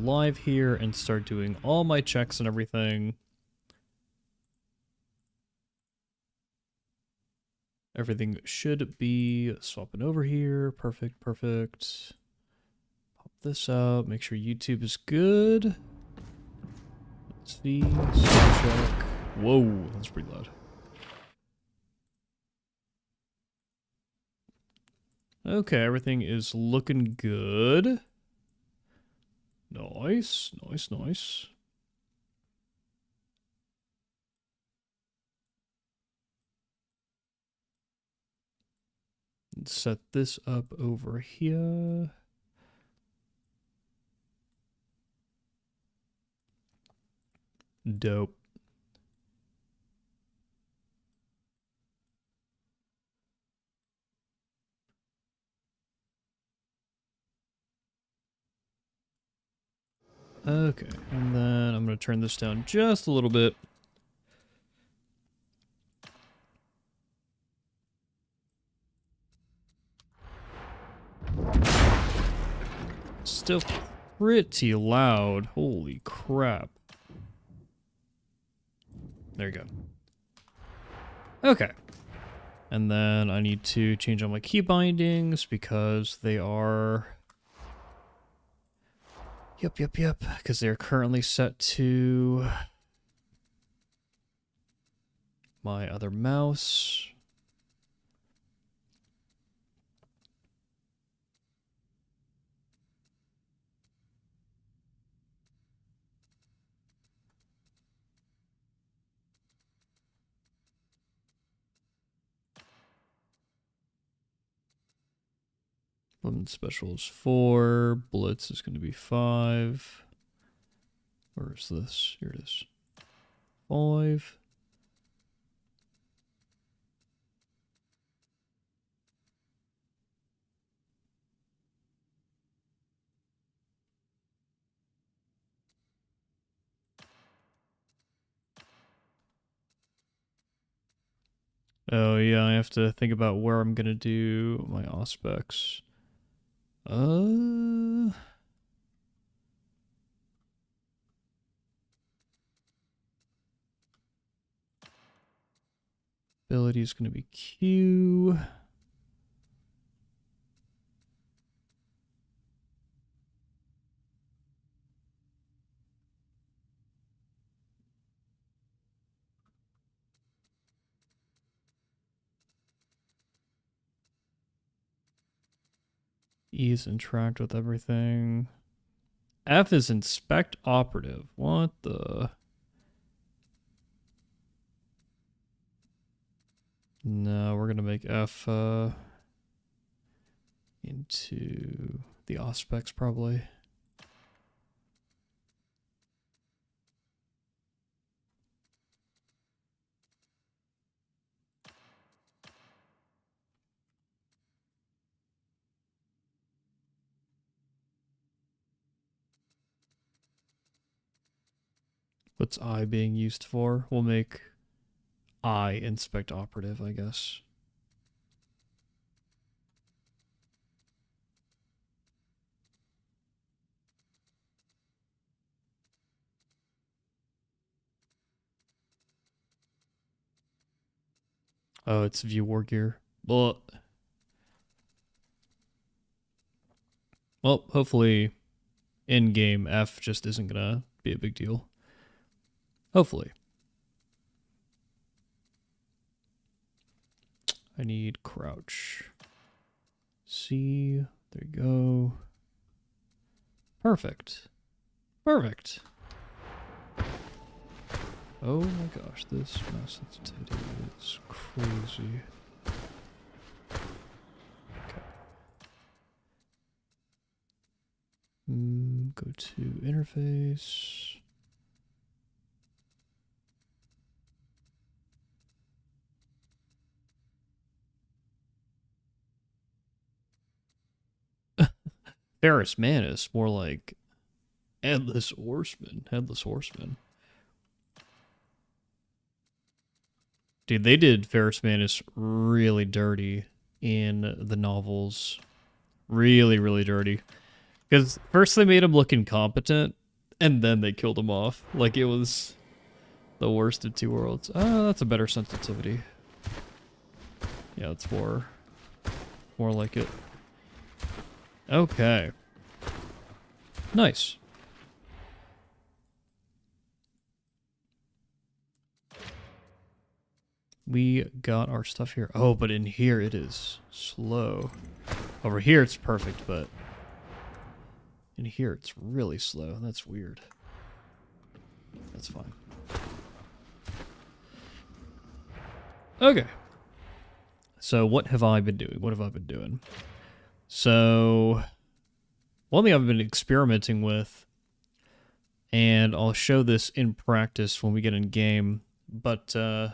live here and start doing all my checks and everything. Everything should be swapping over here. Perfect, perfect. Pop this out. Make sure YouTube is good. Let's see. Check. Whoa, that's pretty loud. Okay, everything is looking good. Nice, nice, nice. Set this up over here. Dope. Okay, and then I'm going to turn this down just a little bit. Still pretty loud. Holy crap. There you go. Okay. And then I need to change all my key bindings because they are... Yep. Because they're currently set to my other mouse. Lemon special is 4. Blitz is going to be 5. Where is this? Here it is. 5. Oh yeah, I have to think about where I'm going to do my aspects. Ability is going to be Q. E is interact with everything. F is inspect operative. What the? No, we're gonna make F into the aspects probably. What's I being used for? We'll make I inspect operative, I guess. Oh, it's view war gear. Well, hopefully in-game F just isn't gonna be a big deal. Hopefully. I need crouch. C, there you go. Perfect. Perfect. Oh my gosh, this mouse sensitivity is crazy. Okay. Go to interface. Ferrus Manus, more like Headless Horseman. Headless Horseman. Dude, they did Ferrus Manus really dirty in the novels. Really, really dirty. Because first they made him look incompetent, And then they killed him off. Like, it was the worst of two worlds. Oh, that's a better sensitivity. Yeah, it's more like it. Okay. Nice. We got our stuff here. Oh, but in here it is slow. Over here it's perfect, but in here it's really slow. That's weird. That's fine. Okay. So what have I been doing? What have I been doing? So one thing I've been experimenting with, and I'll show this in practice when we get in game, but I'm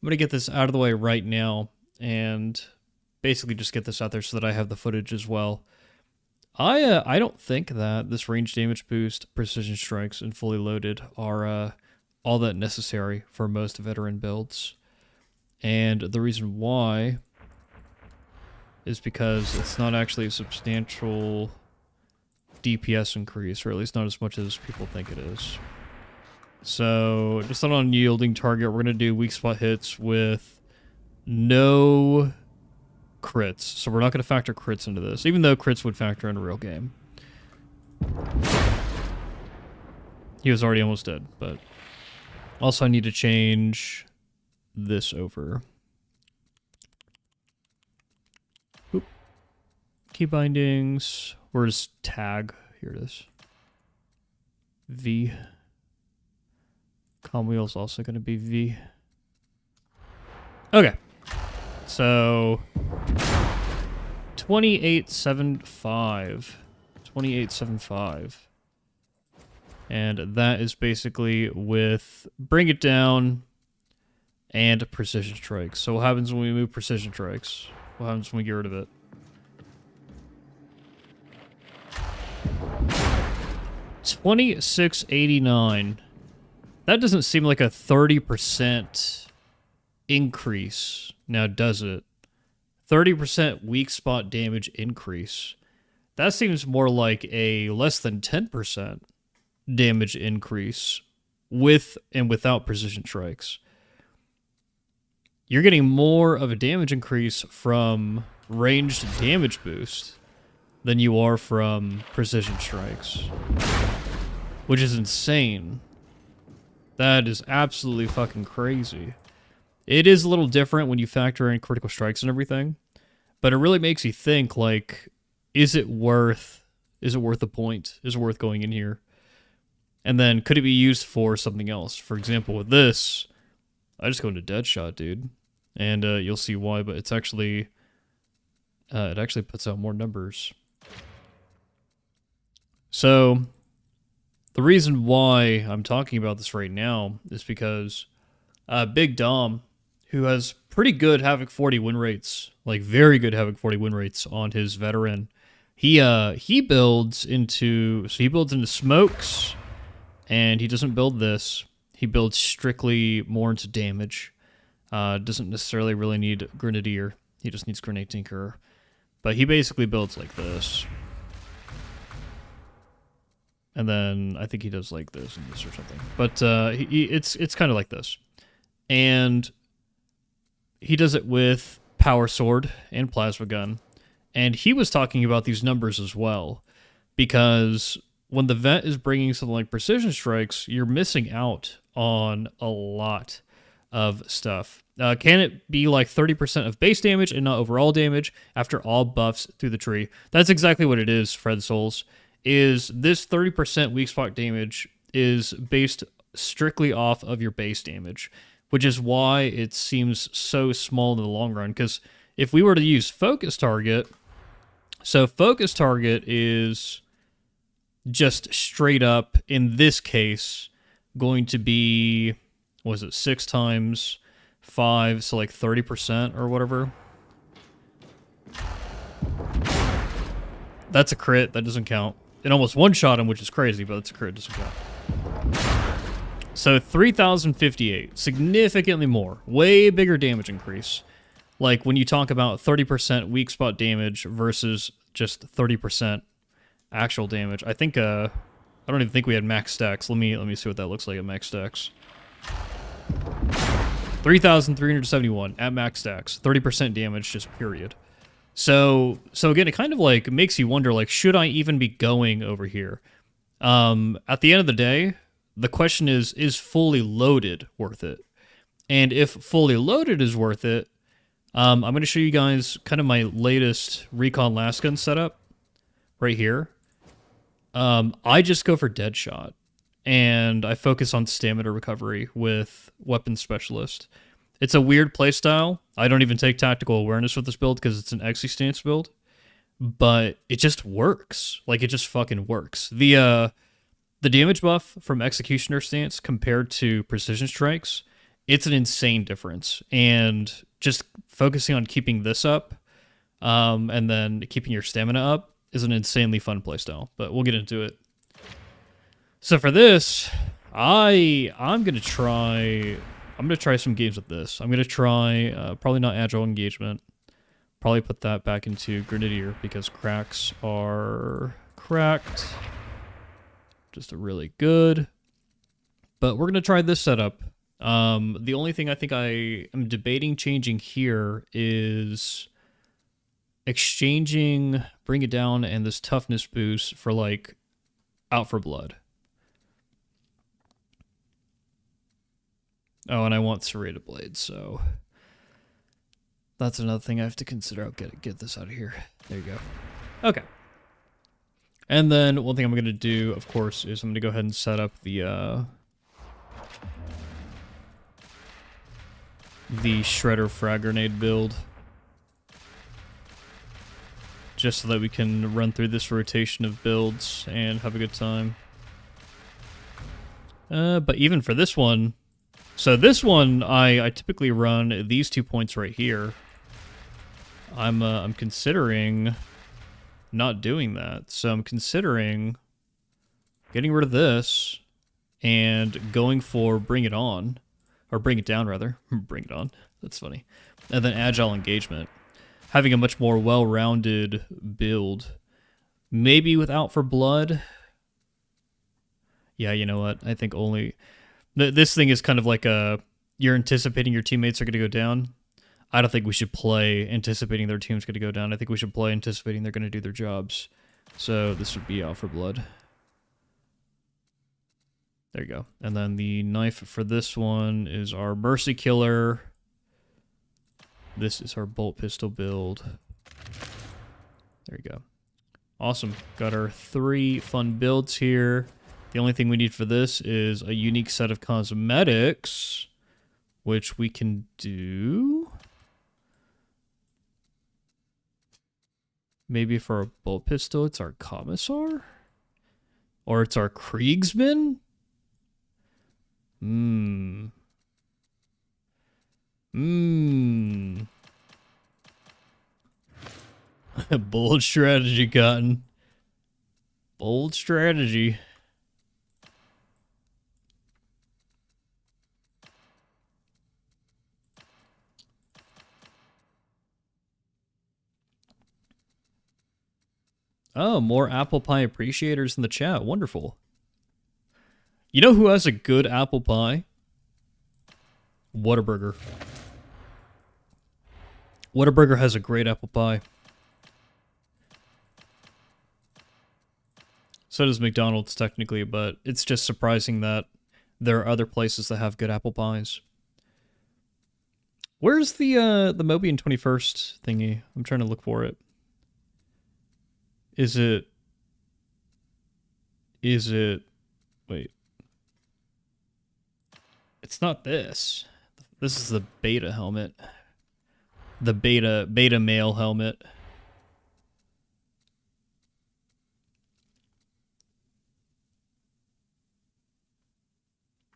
going to get this out of the way right now and basically just get this out there so that I have the footage as well. I don't think that this range damage boost, precision strikes, and fully loaded are all that necessary for most veteran builds. And the reason why is because it's not actually a substantial DPS increase, or at least not as much as people think it is. So, just on an unyielding target, we're going to do weak spot hits with no crits. So we're not going to factor crits into this, even though crits would factor in a real game. He was already almost dead, but also I need to change this over. Oop. Key bindings. Where's tag? Here it is. V. Com wheel's also going to be V. Okay. So 2875. 2875. And that is basically with bring it down and precision strikes. So what happens when we move precision strikes? What happens when we get rid of it? $26.89. That doesn't seem like a 30% increase. Now, does it? 30% weak spot damage increase. That seems more like a less than 10% damage increase with and without precision strikes. You're getting more of a damage increase from ranged damage boost than you are from precision strikes, which is insane. That is absolutely fucking crazy. It is a little different when you factor in critical strikes and everything, but it really makes you think, like, is it worth the point? Is it worth going in here? And then could it be used for something else? For example, with this, I just go into Deadshot, dude. And you'll see why, but it's actually, it actually puts out more numbers. So, the reason why I'm talking about this right now is because Big Dom, who has pretty good Havoc 40 win rates, like very good Havoc 40 win rates on his veteran, he builds into smokes, and he doesn't build this. He builds strictly more into damage. Doesn't necessarily really need Grenadier. He just needs Grenade Tinkerer. But he basically builds like this. And then I think he does like this and this or something. But it's kind of like this. And he does it with Power Sword and Plasma Gun. And he was talking about these numbers as well. Because when the vet is bringing something like Precision Strikes, you're missing out on a lot of stuff. Can it be like 30% of base damage and not overall damage after all buffs through the tree? That's exactly what it is, Fred Souls. Is this 30% weak spot damage is based strictly off of your base damage, which is why it seems so small in the long run. Because if we were to use Focus Target, so Focus Target is just straight up, in this case, going to be, what was it, 6 times 5, so like 30% or whatever. That's a crit, that doesn't count. It almost one-shot him, which is crazy, but it's a crit, doesn't count. So 3,058, significantly more, way bigger damage increase. Like when you talk about 30% weak spot damage versus just 30% actual damage. I think I don't even think we had max stacks. Let me see what that looks like at max stacks. 3,371 at max stacks. 30% damage, just period. So again, it kind of like makes you wonder, like, should I even be going over here? At the end of the day, the question is fully loaded worth it? And if fully loaded is worth it, I'm going to show you guys kind of my latest recon last gun setup right here. I just go for dead shot, and I focus on stamina recovery with weapon specialist. It's a weird playstyle. I don't even take tactical awareness with this build because it's an exi stance build, but it just works. Like, it just fucking works. The damage buff from executioner stance compared to precision strikes, it's an insane difference. And just focusing on keeping this up, and then keeping your stamina up, is an insanely fun playstyle, but we'll get into it. So for this, I'm gonna try some games with this. I'm gonna try probably not agile engagement. Probably put that back into grenadier because cracks are cracked. Just a really good. But we're gonna try this setup. The only thing I think I am debating changing here is exchanging Bring It Down and this toughness boost for, like, Out for Blood. Oh, and I want serrated blades, so that's another thing I have to consider. I'll get this out of here. There you go. Okay. And then one thing I'm going to do, of course, is I'm going to go ahead and set up the Shredder Frag Grenade build, just so that we can run through this rotation of builds and have a good time. But even for this one, so this one, I typically run these 2 points right here. I'm considering not doing that, so I'm considering getting rid of this and going for Bring It On, or Bring It Down rather. Bring It On. That's funny. And then Agile Engagement. Having a much more well-rounded build. Maybe with Out for Blood. Yeah, you know what? I think only... This thing is kind of like you're anticipating your teammates are going to go down. I don't think we should play anticipating their team's going to go down. I think we should play anticipating they're going to do their jobs. So this would be Out for Blood. There you go. And then the knife for this one is our Mercy Killer. This is our bolt pistol build. There you go. Awesome. Got our 3 fun builds here. The only thing we need for this is a unique set of cosmetics, which we can do. Maybe for a bolt pistol, it's our Commissar? Or it's our Kriegsman? Bold strategy, Cotton. Bold strategy. Oh, more apple pie appreciators in the chat. Wonderful. You know who has a good apple pie? Whataburger. Whataburger has a great apple pie. So does McDonald's technically, but it's just surprising that there are other places that have good apple pies. Where's the Mobian 21st thingy? I'm trying to look for it. Is it... Wait. It's not this. This is the beta helmet. The beta male helmet.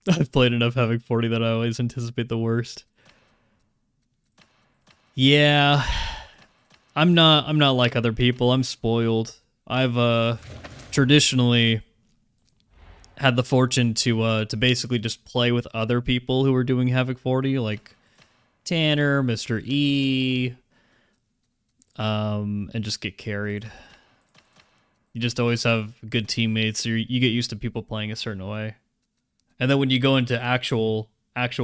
I've played enough Havoc 40 that I always anticipate the worst. Yeah. I'm not like other people. I'm spoiled. I've traditionally had the fortune to basically just play with other people who are doing Havoc 40, like Tanner, Mr. E, and just get carried. You just always have good teammates. You get used to people playing a certain way. And then when you go into actual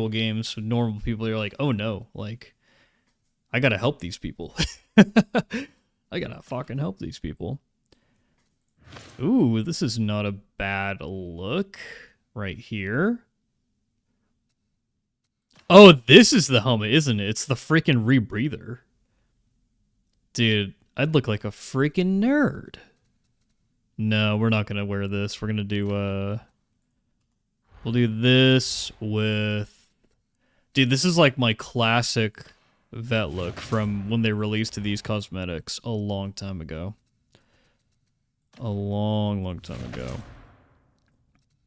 games with normal people, you're like, oh no, like, I gotta help these people. I gotta fucking help these people. Ooh, this is not a bad look right here. Oh, this is the helmet, isn't it? It's the freaking rebreather. Dude, I'd look like a freaking nerd. No, we're not gonna wear this. We're gonna do, we'll do this with... Dude, this is like my classic vet look from when they released these cosmetics a long time ago. A long time ago.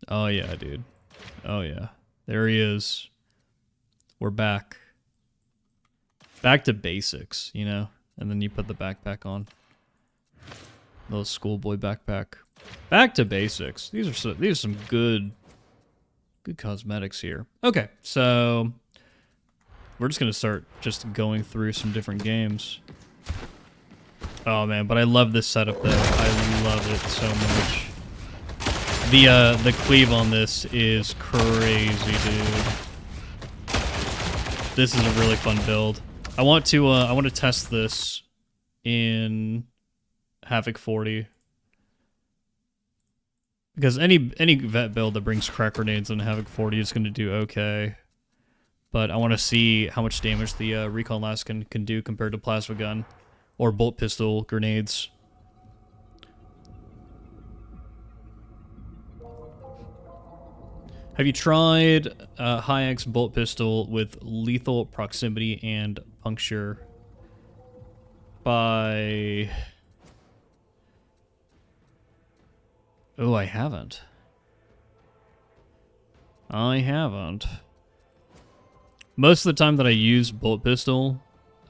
Oh yeah, dude. Oh yeah. There he is. We're back. Back to basics, you know? And then you put the backpack on. Little schoolboy backpack. Back to basics. These are some good cosmetics here. Okay, so we're just gonna start just going through some different games. Oh man, but I love this setup though. I love it so much. The cleave on this is crazy, dude. This is a really fun build. I want to test this in Havoc 40. Because any vet build that brings crack grenades in Havoc 40 is going to do okay. But I want to see how much damage the recon last can do compared to plasma gun or bolt pistol grenades. Have you tried High-X bolt pistol with lethal proximity and puncture by... Oh, I haven't. I haven't. Most of the time that I use bolt pistol,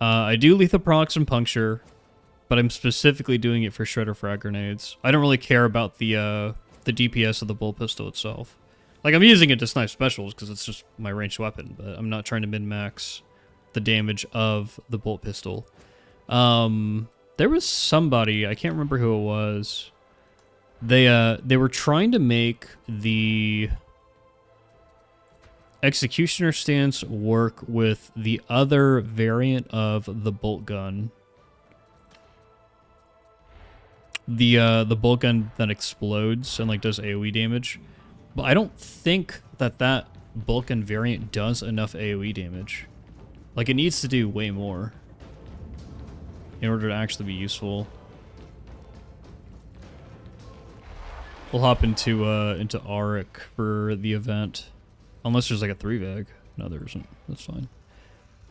I do lethal procs and puncture, but I'm specifically doing it for shredder frag grenades. I don't really care about the DPS of the bolt pistol itself. Like, I'm using it to snipe specials because it's just my ranged weapon, but I'm not trying to min-max the damage of the bolt pistol. There was somebody, I can't remember who it was. They were trying to make the executioner stance work with the other variant of the bolt gun. The bolt gun that explodes and like does AoE damage. But I don't think that bolt gun variant does enough AoE damage. Like, it needs to do way more in order to actually be useful. We'll hop into Auric for the event. Unless there's like a 3-vag. No, there isn't. That's fine.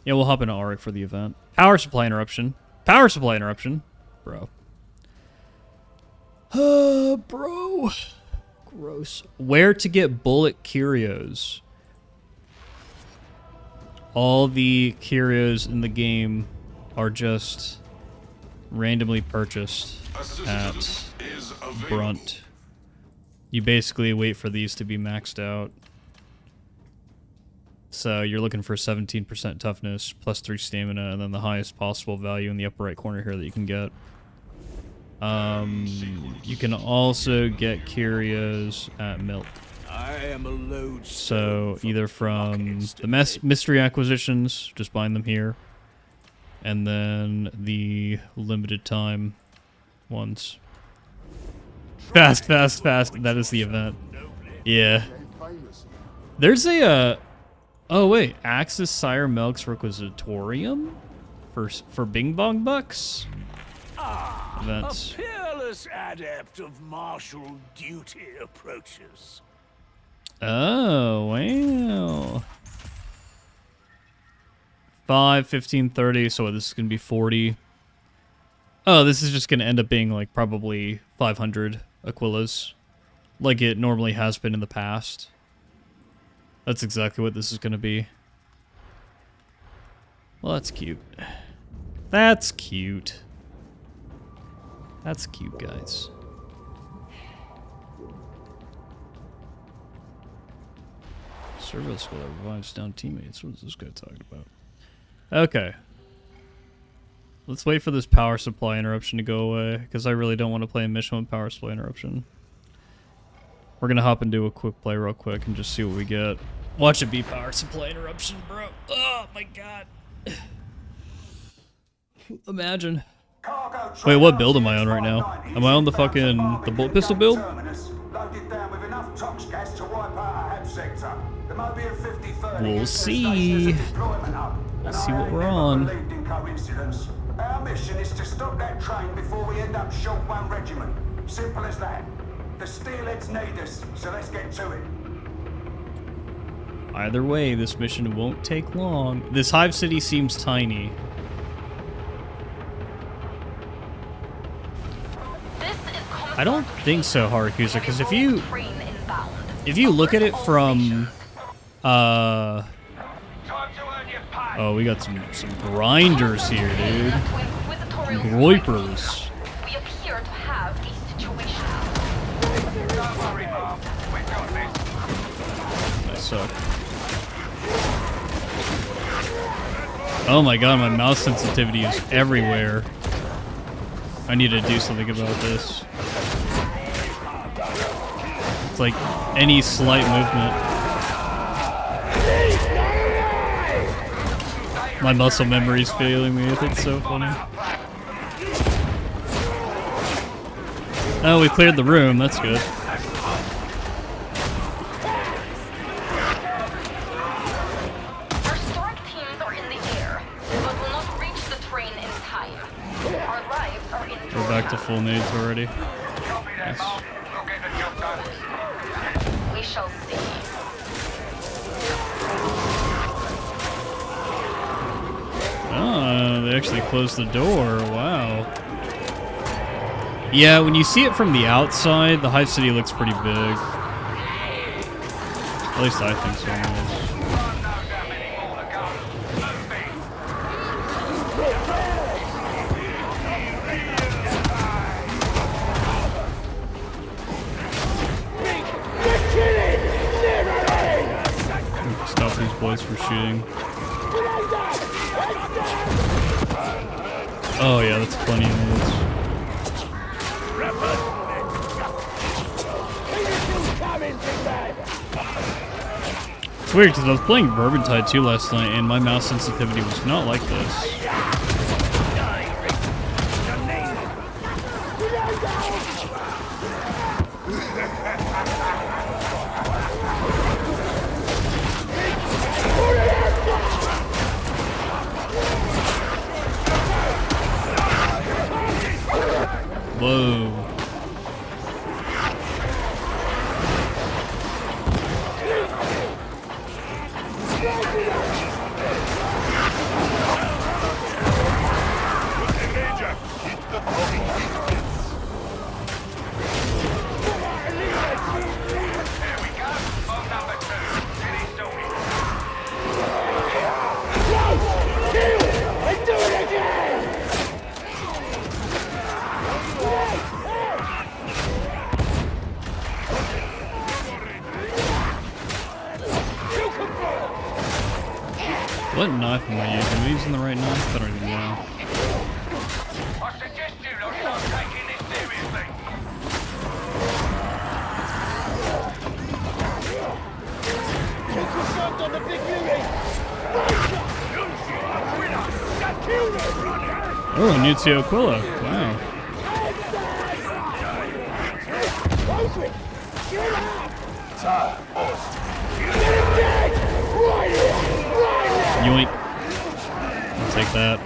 Yeah, we'll hop into Auric for the event. Power supply interruption. Power supply interruption. Bro. Bro. Gross. Where to get bullet curios? All the curios in the game are just randomly purchased at Brunt. You basically wait for these to be maxed out. So you're looking for 17% toughness, plus 3 stamina, and then the highest possible value in the upper right corner here that you can get. You can also get curios at Milk. So either from the mystery acquisitions, just buying them here, and then the limited time ones. Fast, fast, fast. That is the event. Yeah. There's a oh wait, Axis Sire Melk's Requisitorium for Bing Bong Bucks. Events. A peerless adept of martial duty approaches. Oh, wow. 5, 15, 30, so this is going to be 40. Oh, this is just going to end up being like probably 500 Aquilas, like it normally has been in the past. That's exactly what this is going to be. Well, that's cute. That's cute. That's cute, guys. Servo skill that revives down teammates. What is this guy talking about? Okay. Let's wait for this power supply interruption to go away, because I really don't want to play a mission with power supply interruption. We're gonna hop and do a quick play real quick and just see what we get. Watch it be power supply interruption, bro. Oh my god. Imagine. Wait, what build am I on right now? Am I on the fucking the bolt pistol build? We'll see. We'll see what we're on. Our mission is to stop that train before we end up short one regiment. Simple as that. The steelheads need us, so let's get to it. Either way, this mission won't take long. This hive city seems tiny. I don't think so, Harakusa, because if you look at it from oh, we got some grinders here, dude. Groipers. We appear to have a situation. Don't worry, Mom. We got this. I suck. Oh my god, my mouse sensitivity is everywhere. I need to do something about this. It's like any slight movement. My muscle memory's failing me. It's so funny. Oh, we cleared the room. That's good. Our stork teams are in the air, but will not reach the train in time. Our lives are in We're back to full nades already. Copy that, Mom. We'll get the job done. We shall see. Oh, they actually closed the door. Wow. Yeah, when you see it from the outside, the hive city looks pretty big. At least I think so, anyways. Stop these boys from shooting. Oh yeah, that's plenty of nades. It's weird because I was playing Vermintide 2 last night and my mouse sensitivity was not like this. Whoa. What knife am I using? Am I using the right knife? I don't even know. I suggest you lot start taking this seriously. Oh, Nuncio Aquila. Wow. Yoink. I'll take that.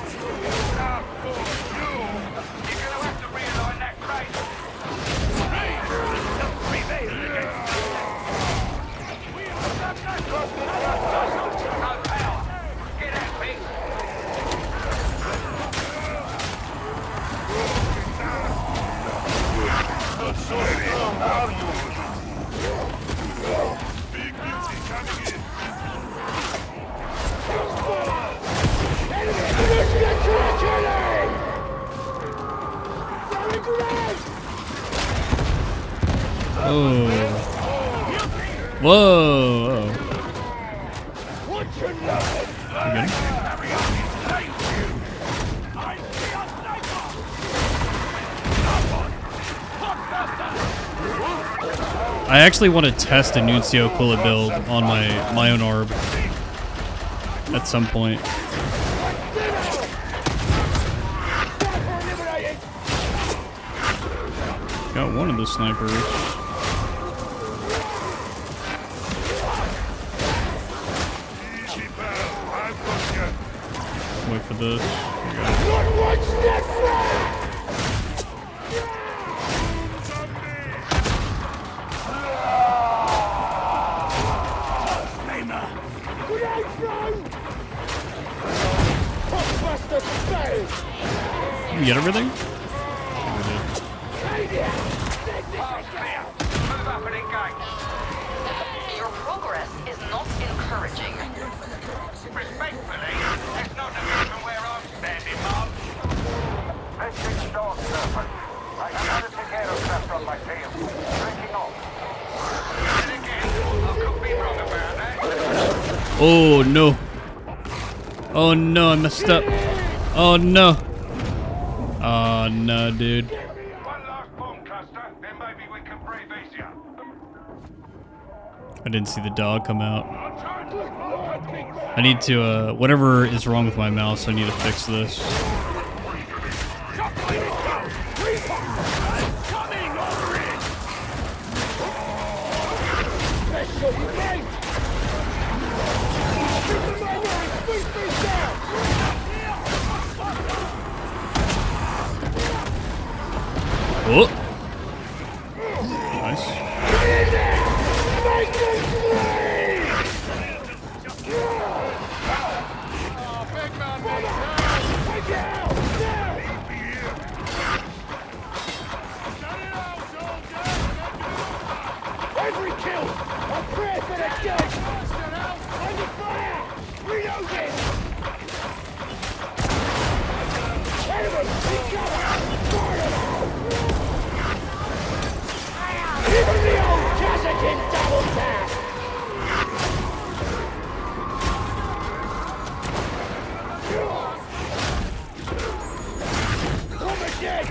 Oh. Whoa. You good? I actually want to test a Nuncio Aquila build on my own orb at some point. Got one of the snipers. Wait for this. Here we go. You get everything? Your progress is not encouraging. Respectfully, that's not the mission where I'm standing, Mom. This is Storm Serpent. I have to take care of stuff on my tail. Breaking off. And again, I could be wrong about that. Oh no. Oh no, I messed up. Oh no. Oh no, dude. One last bomb cluster, then maybe we can breathe easier. I didn't see the dog come out. I need to, whatever is wrong with my mouse, I need to fix this. Oh! Nice. Every kill! A prayer for the dead! Under fire! Reloading! Enemy! Even the old Cassidy double tap! Come again!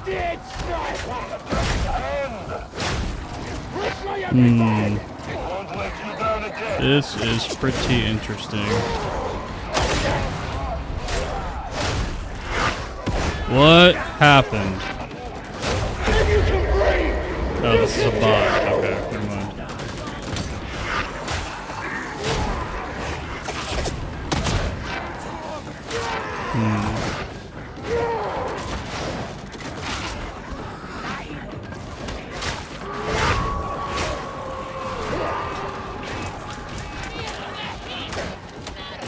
Dead sniper! This is pretty interesting. What happened? Oh, this is a bot. Okay, never mind.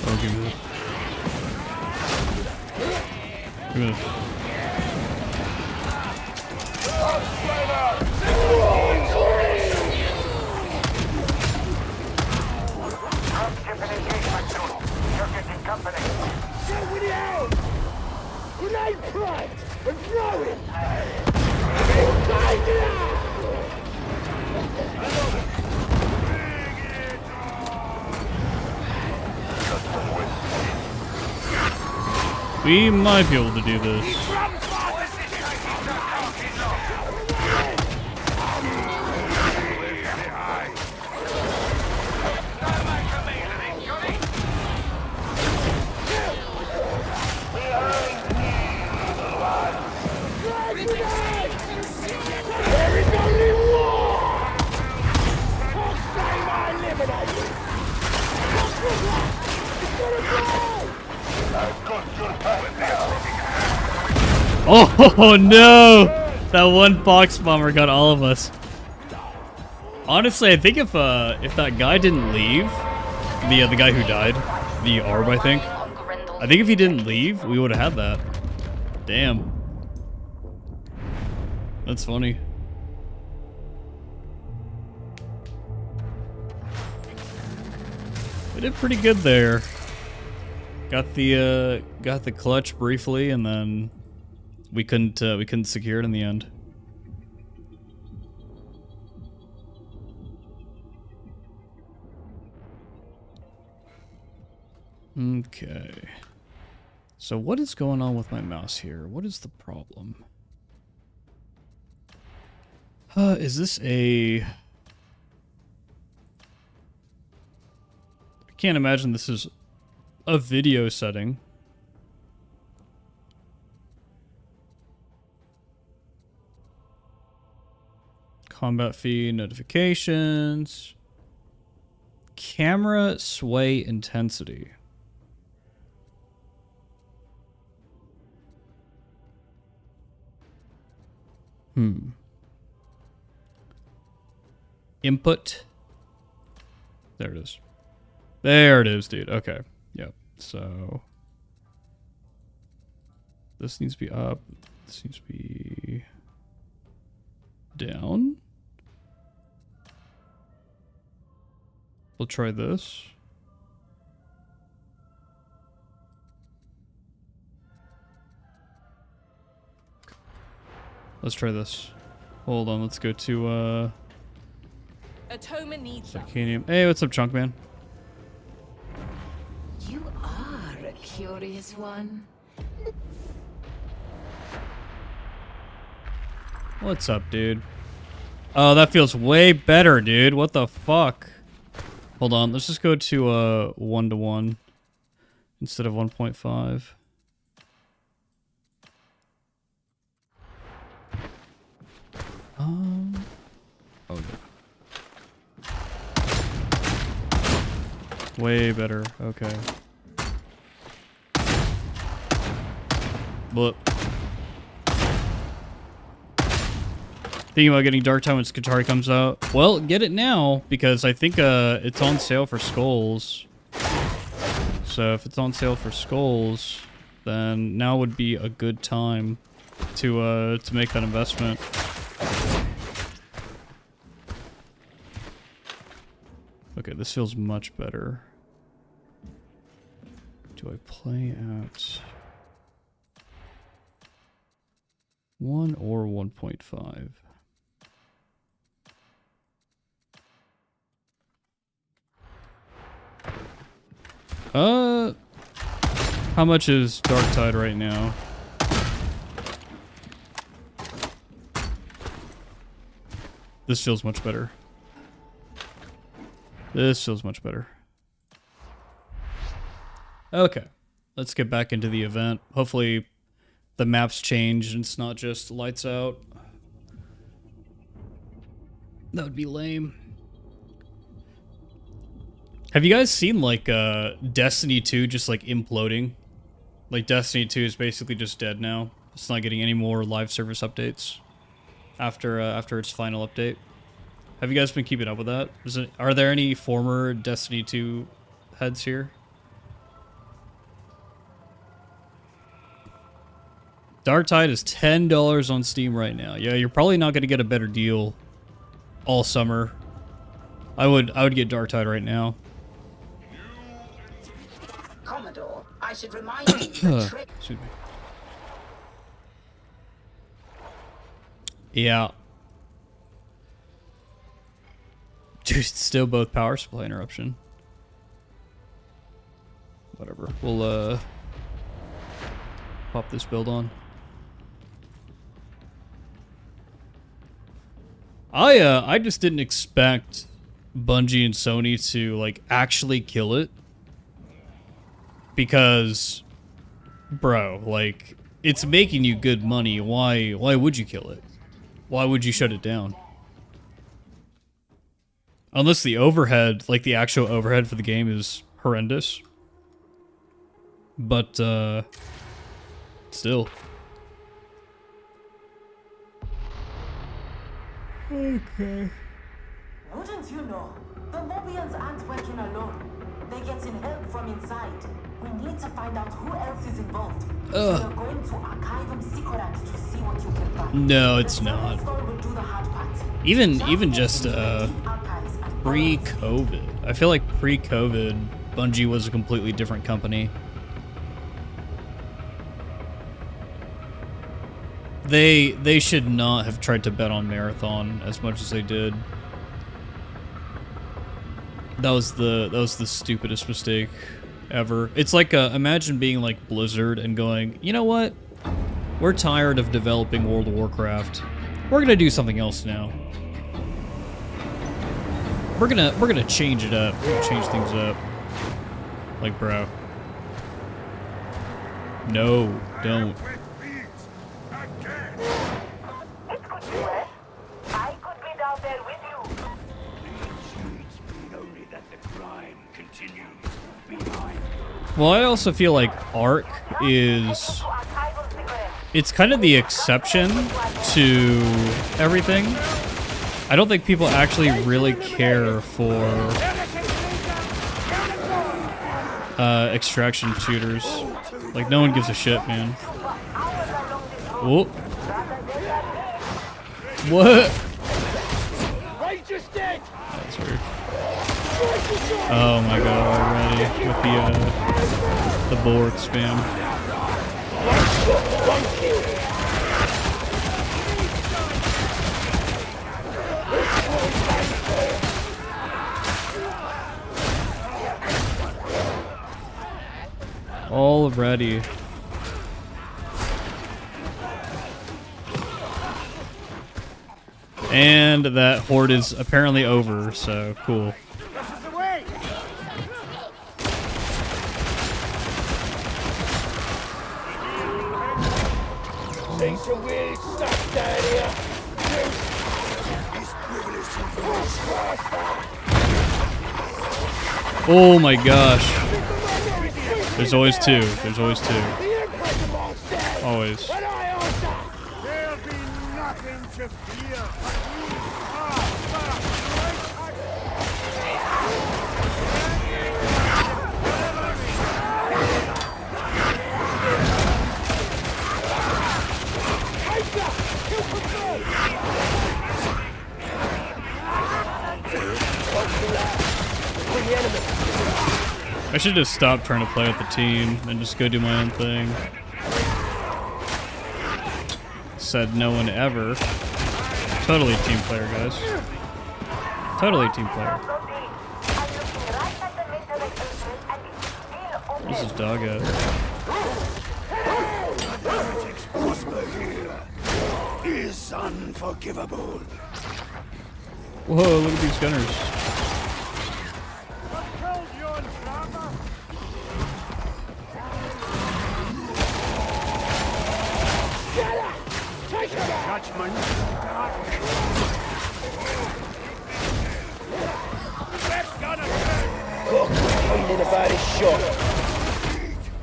Oh, give me this. Give me this. We might be able to do this. Oh no! That one box bomber got all of us. Honestly, I think if that guy didn't leave, the guy who died, the orb, I think if he didn't leave, we would have had that. Damn. That's funny. We did pretty good there. Got the clutch briefly, and then we couldn't secure it in the end. Okay. So what is going on with my mouse here? What is the problem? Is this a... I can't imagine this is a video setting. Combat feed, notifications. Camera sway intensity. Input. There it is. There it is, dude. Okay. Yep. So this needs to be up. This needs to be down. We'll try this. Let's try this. Hold on, let's go to Atoma needs them. Psychanium. Hey, what's up, Chunk Man? You are a curious one. What's up, dude? Oh, that feels way better, dude. What the fuck? Hold on, let's just go to 1:1 instead of 1.5. Oh no. Way better. Okay. Blip. Thinking about getting Dark Time when Skitarii comes out. Well, get it now, because I think it's on sale for Skulls. So if it's on sale for Skulls, then now would be a good time to make that investment. Okay, this feels much better. Do I play at 1 or 1.5? How much is Darktide right now? This feels much better. This feels much better. Okay. Let's get back into the event. Hopefully the maps change and it's not just lights out. That would be lame. Have you guys seen, like, Destiny 2 just, like, imploding? Like, Destiny 2 is basically just dead now. It's not getting any more live service updates after its final update. Have you guys been keeping up with that? Are there any former Destiny 2 heads here? Darktide is $10 on Steam right now. Yeah, you're probably not going to get a better deal all summer. I would get Darktide right now. Commodore, I should remind you the trick. Excuse me. Yeah. Dude, it's still both power supply interruption. Whatever. We'll pop this build on. I just didn't expect Bungie and Sony to, like, actually kill it. Because, bro, like, it's making you good money. Why would you kill it? Why would you shut it down? Unless the overhead, like the actual overhead for the game, is horrendous. But, still. Okay. Wouldn't you know? The Mobians aren't working alone. They're getting help from inside. We need to find out who else is involved. So you're going to Archivum Secret to see what you can find. No, it's not. Will do the hard part. Even just pre-COVID. I feel like pre-COVID, Bungie was a completely different company. They should not have tried to bet on Marathon as much as they did. That was the stupidest mistake ever. It's like imagine being like Blizzard and going, you know what? We're tired of developing World of Warcraft. We're gonna do something else now. We're gonna change it up. We're gonna change things up. Like, bro. No, don't. I could be down there with you. Only that the crime continues behind. Well, I also feel like Ark is... It's kind of the exception to everything. I don't think people actually really care for extraction shooters. Like, no one gives a shit, man. Whoa. What? That's weird. Oh my god, already with the board spam. Already. And that horde is apparently over, so cool. Oh my gosh. There's always two. There's always two. Always. There'll be nothing to fear. I should just stop trying to play with the team and just go do my own thing. Said no one ever. Totally a team player, guys. Totally a team player. Where's this dog at? Is unforgivable. Whoa, look at these gunners. Judgment. That's gonna Finding a body shot.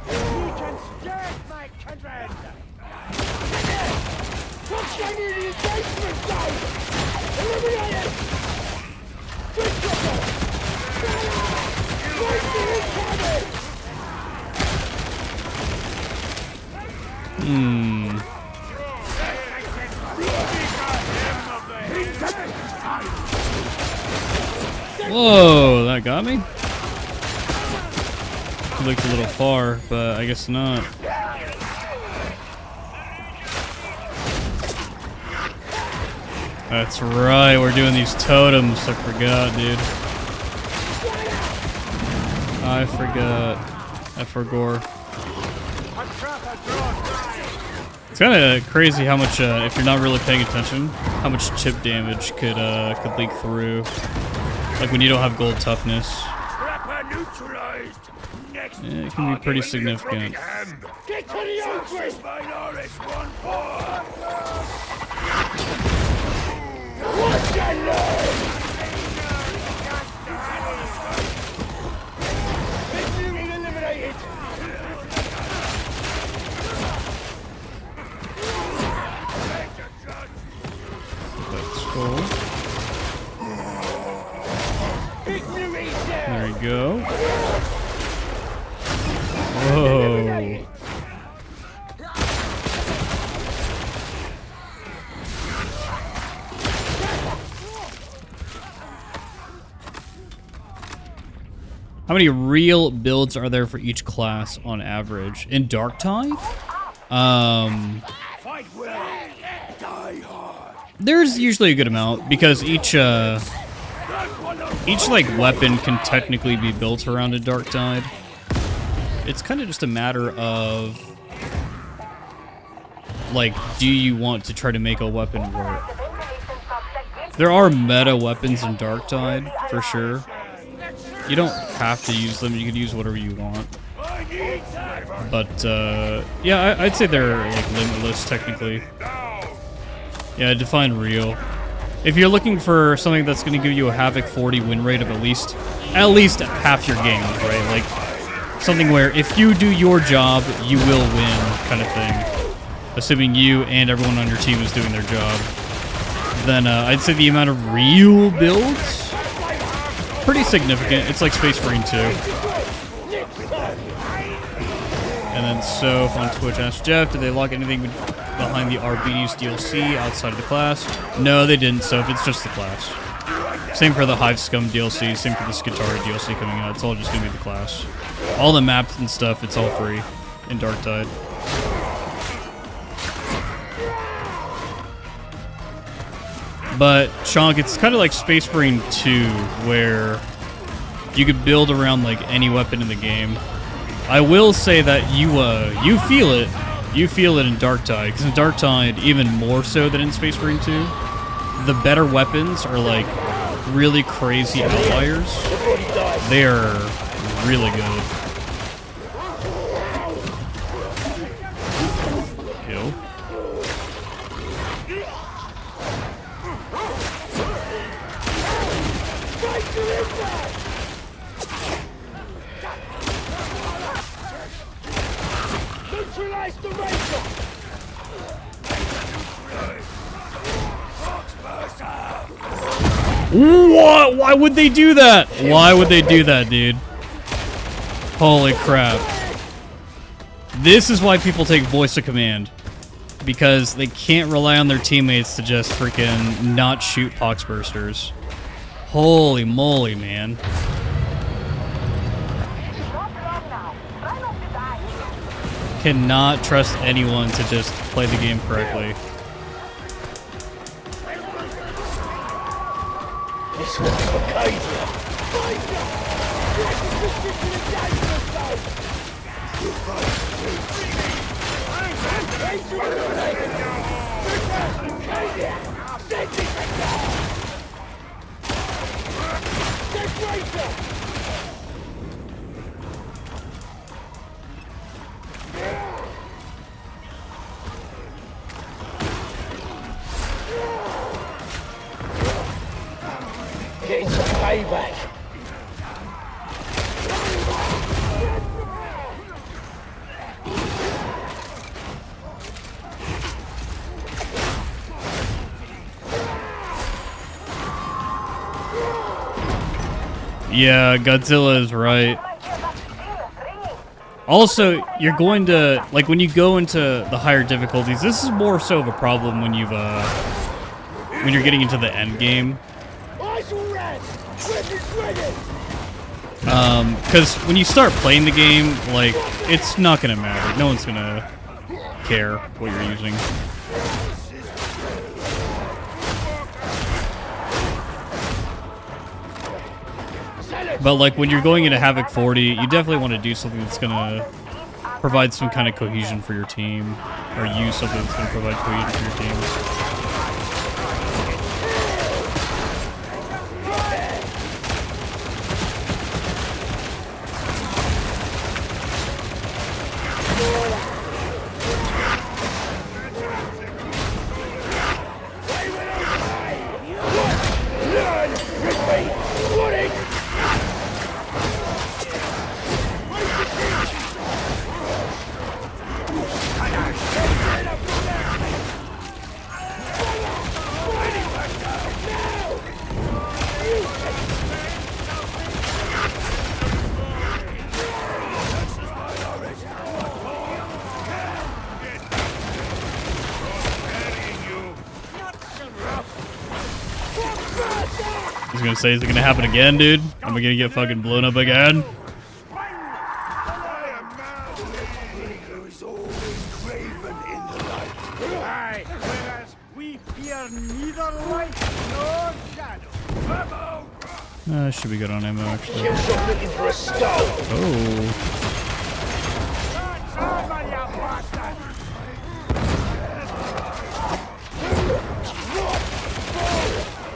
Allegiance dead, my kindred. What's under the engagement zone? Eliminated! Good trouble! Right to his target! Whoa, that got me? Looked a little far, but I guess not. That's right, we're doing these totems. I forgot, dude. I forgot. I forgot. It's kind of crazy how much, if you're not really paying attention, how much chip damage could leak through. Like when you don't have gold toughness. Yeah, it can be pretty significant. Get to the open! What's your name? Enemy eliminated! That's cool. Victory down! There you go. Whoa. How many real builds are there for each class on average? In Darktide? Fight well, die hard. There's usually a good amount because each like weapon can technically be built around a Darktide. It's kind of just a matter of like, do you want to try to make a weapon work? There are meta weapons in Darktide, for sure. You don't have to use them, you can use whatever you want. But, yeah, I'd say they're, like, limitless, technically. Yeah, define real. If you're looking for something that's going to give you a Havoc 40 win rate of at least half your games, right? Like, something where if you do your job, you will win, kind of thing. Assuming you and everyone on your team is doing their job. Then, I'd say the amount of real builds, pretty significant. It's like Space Marine 2. And then Soph on Twitch asked Jeff, did they lock anything behind the RBD's DLC outside of the class? No, they didn't, Soph. It's just the class. Same for the Hive Scum DLC, same for the Skitarii DLC coming out. It's all just going to be the class. All the maps and stuff, it's all free in Darktide. But, Chonk, it's kind of like Space Marine 2, where you could build around, like, any weapon in the game. I will say that you feel it. You feel it in Darktide, because in Darktide, even more so than in Space Marine 2, the better weapons are, like, really crazy outliers. They are really good. Kill. Neutralize the razor! What? Why would they do that? Why would they do that, dude? Holy crap. This is why people take voice of command. Because they can't rely on their teammates to just freaking not shoot poxbursters. Holy moly, man. Cannot trust anyone to just play the game correctly. This one's for Cadia. Getting some payback. Yeah, Godzilla is right. Also, you're going to, like, when you go into the higher difficulties, this is more so of a problem when you've, when you're getting into the end game. Because when you start playing the game, like, it's not gonna matter. No one's gonna care what you're using. But, like, when you're going into Havoc 40, you definitely want to do something that's gonna provide some kind of cohesion for your team, or use something that's gonna provide cohesion for your team. I was gonna say, is it gonna happen again, dude? Am I gonna get fucking blown up again? Should be good on ammo, actually. Oh.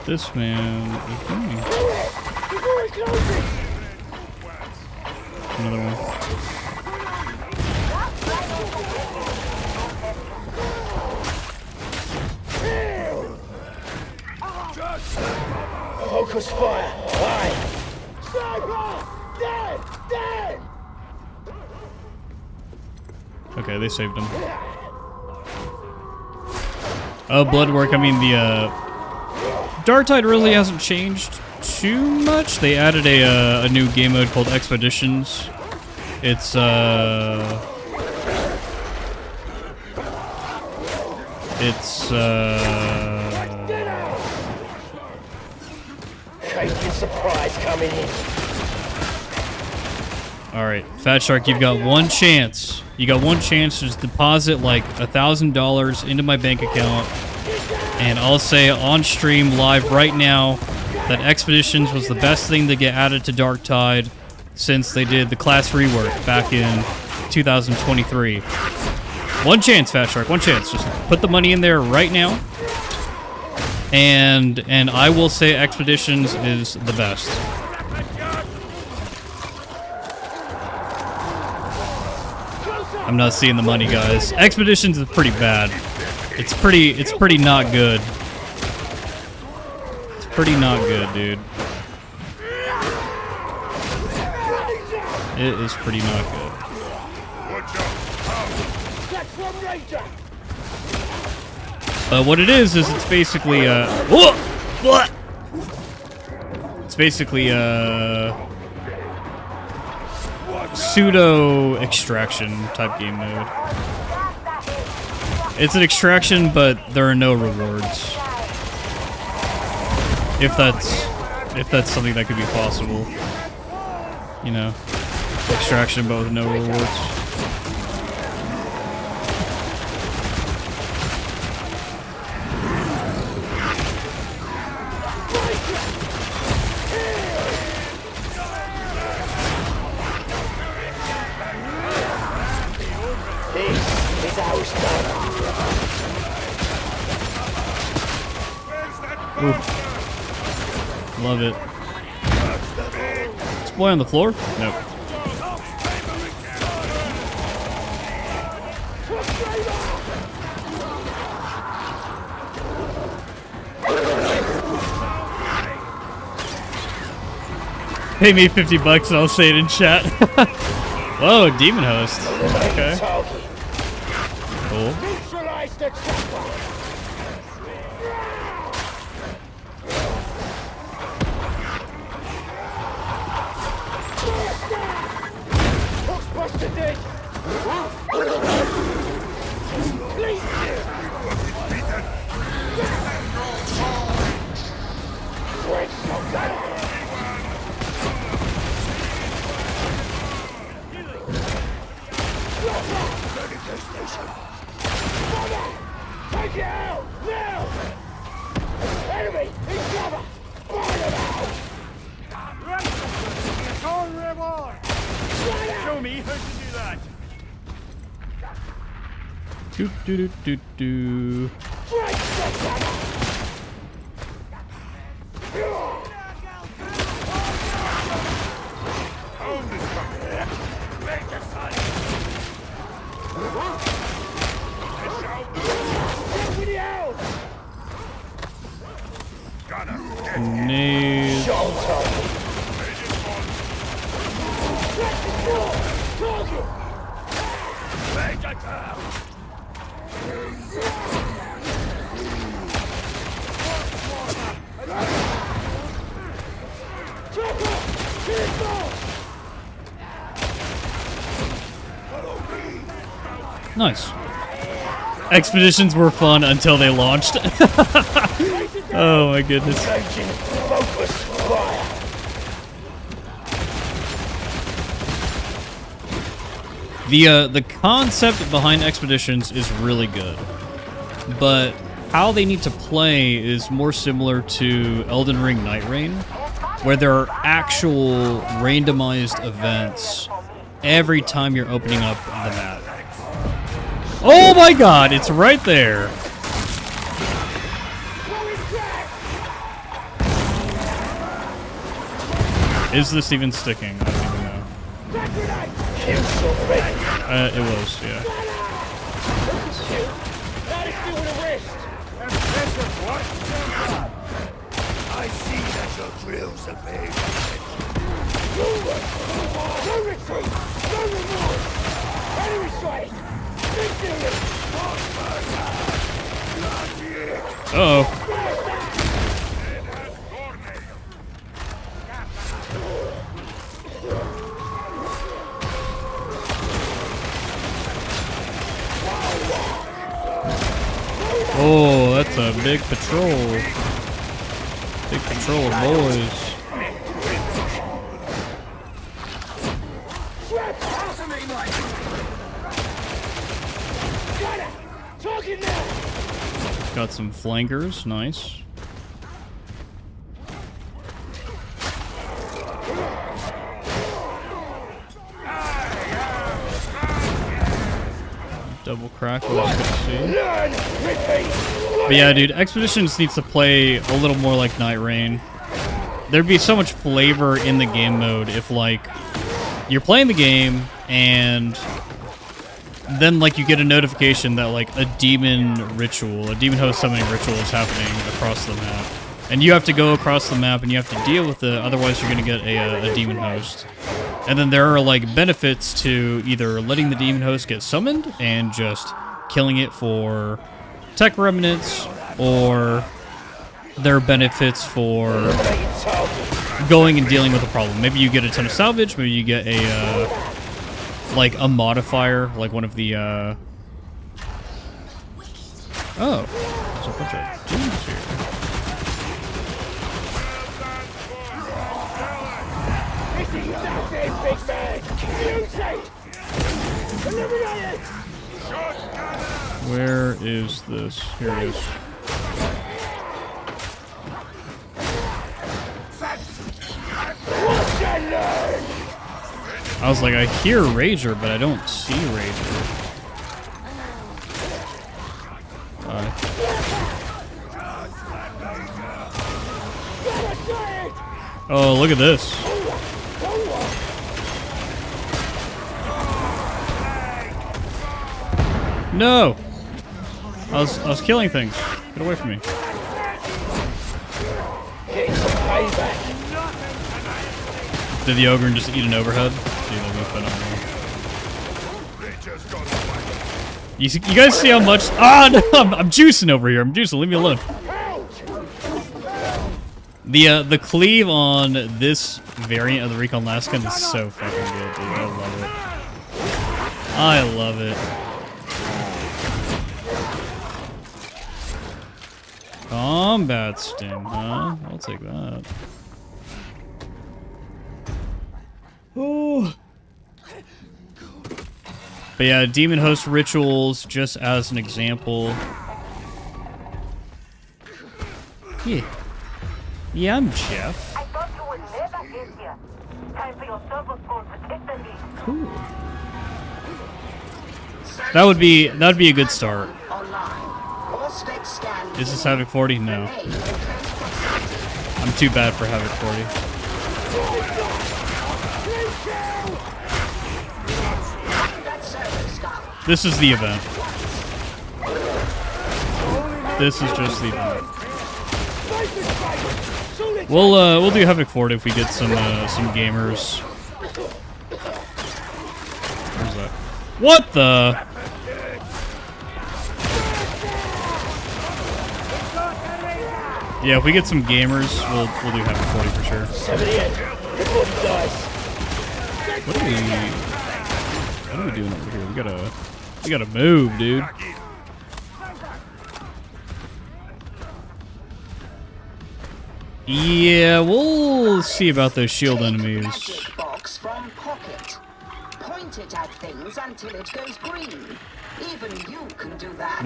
this man is doing. Before it closes! Another one. Focus fire! Aye! Sniper! Dead! Dead! Okay, they saved him. Oh, blood work. I mean, the Dark Tide really hasn't changed too much. They added a new game mode called Expeditions. It's Shaking surprise coming in. Alright, Fat Shark, you've got one chance. You got one chance to just deposit like $1,000 into my bank account, and I'll say on stream live right now that Expeditions was the best thing to get added to Dark Tide since they did the class rework back in 2023. One chance, Fat Shark, one chance. Just put the money in there right now, and I will say Expeditions is the best. I'm not seeing the money, guys. Expeditions is pretty bad. It's pretty not good. It's pretty not good, dude. It is pretty not good. What it is it's basically it's basically pseudo extraction type game mode. It's an extraction, but there are no rewards. If that's something that could be possible, you know, extraction but with no rewards. Love it. This boy on the floor? Nope. Pay me $50 and I'll say it in chat. Whoa, Demon Host. Okay. Cool. Take it out! Now! Enemy! In cover! Burn them out! It's on reward! Show me how to do that! Do do do do do. Break the cover! Home is coming! Make it fun! Nades. Nice. Expeditions were fun until they launched. Oh my goodness. The concept behind Expeditions is really good, but how they need to play is more similar to Elden Ring Night Rain, where there are actual randomized events every time you're opening up the map. Oh my god, it's right there. Is this even sticking? I don't even know. It was, yeah. I see that your drills are paying. No retreat! No remorse! Enemy sight! Uh-oh. Oh, that's a big patrol. Big patrol of boys. Got some flankers, nice. Double crack was good to see. But yeah, dude, Expeditions needs to play a little more like Night Rain. There'd be so much flavor in the game mode if, like, you're playing the game and then, like, you get a notification that, like, a demon host summoning ritual is happening across the map. And you have to go across the map and you have to deal with it, otherwise you're gonna get a demon host. And then there are, like, benefits to either letting the demon host get summoned and just killing it for tech remnants, or there are benefits for going and dealing with a problem. Maybe you get a ton of salvage, maybe you get a, like, a modifier, like one of the, Oh, there's a bunch of dudes here. Big man! Eliminated! Where is this? Here it is. I was like, I hear Rager, but I don't see Rager. Oh, look at this. No! I was killing things. Get away from me. Did the ogre just eat an overhead? Dude, that'd be phenomenal. You guys see how much? Ah, no! I'm juicing over here. I'm juicing. Leave me alone. The cleave on this variant of the Recon Laskin is so fucking good, dude. I love it. I love it. Combat stim, huh? I'll take that. Oh. But yeah, demon host rituals, just as an example. Yeah. Yeah, I'm Jeff. I thought you would never get here. Time for your server phone to take the lead. Cool. That'd be a good start. Is this Havoc 40? No. I'm too bad for Havoc 40. This is the event. This is just the event. We'll do Havoc 40 if we get some gamers. Where's that? What the? Yeah, if we get some gamers, we'll do Havoc 40 for sure. What are we doing over here? We gotta move, dude. Yeah, we'll see about those shield enemies. Box from pocket. Point it at things until it goes green. Even you can do that.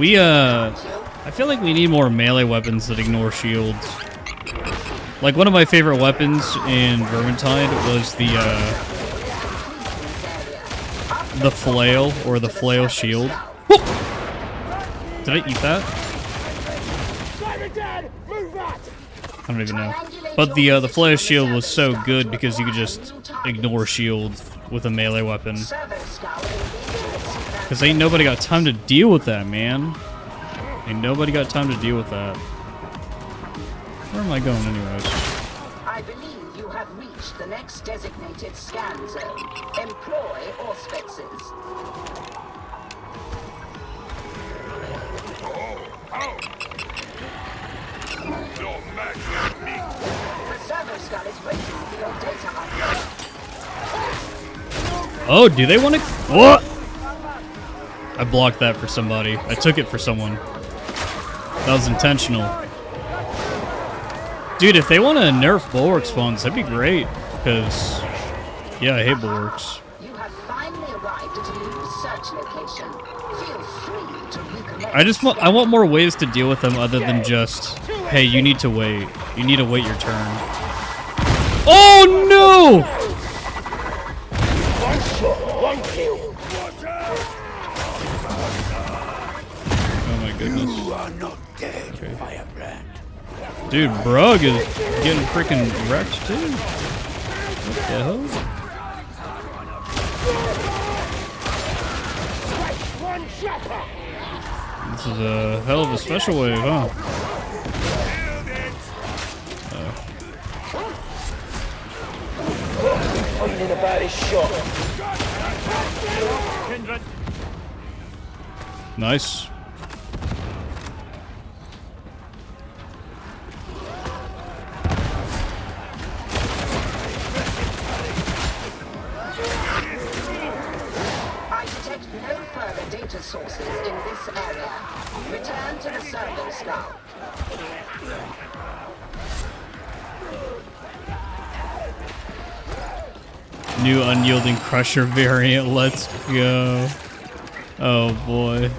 I feel like we need more melee weapons that ignore shields. Like, one of my favorite weapons in Vermintide was the flail, or the flail shield. Whoop! Did I eat that? I don't even know. But the flash shield was so good because you could just ignore shields with a melee weapon. Because ain't nobody got time to deal with that, man. Ain't nobody got time to deal with that. Where am I going anyways? I believe you have reached the next designated scan zone. Employ auspices. Your match with me. The servo skull is waiting for your data upload. Oh, do they want to? What? I blocked that for somebody. I took it for someone. That was intentional. Dude, if they want to nerf bulwark spawns, that'd be great. Because, yeah, I hate bulwarks. You have finally arrived at a new search location. Feel free to reconnect. I want more ways to deal with them other than just, hey, you need to wait. You need to wait your turn. Oh no! One shot, one kill. Oh my goodness. You are not dead, Firebrand. Dude, Brug is getting freaking wrecked too. What the hell? One shopper. This is a hell of a special wave, huh? Something about his shot. Nice. I detect no further data sources in this area. Return to the servo skull. New unyielding crusher variant. Let's go. Oh boy.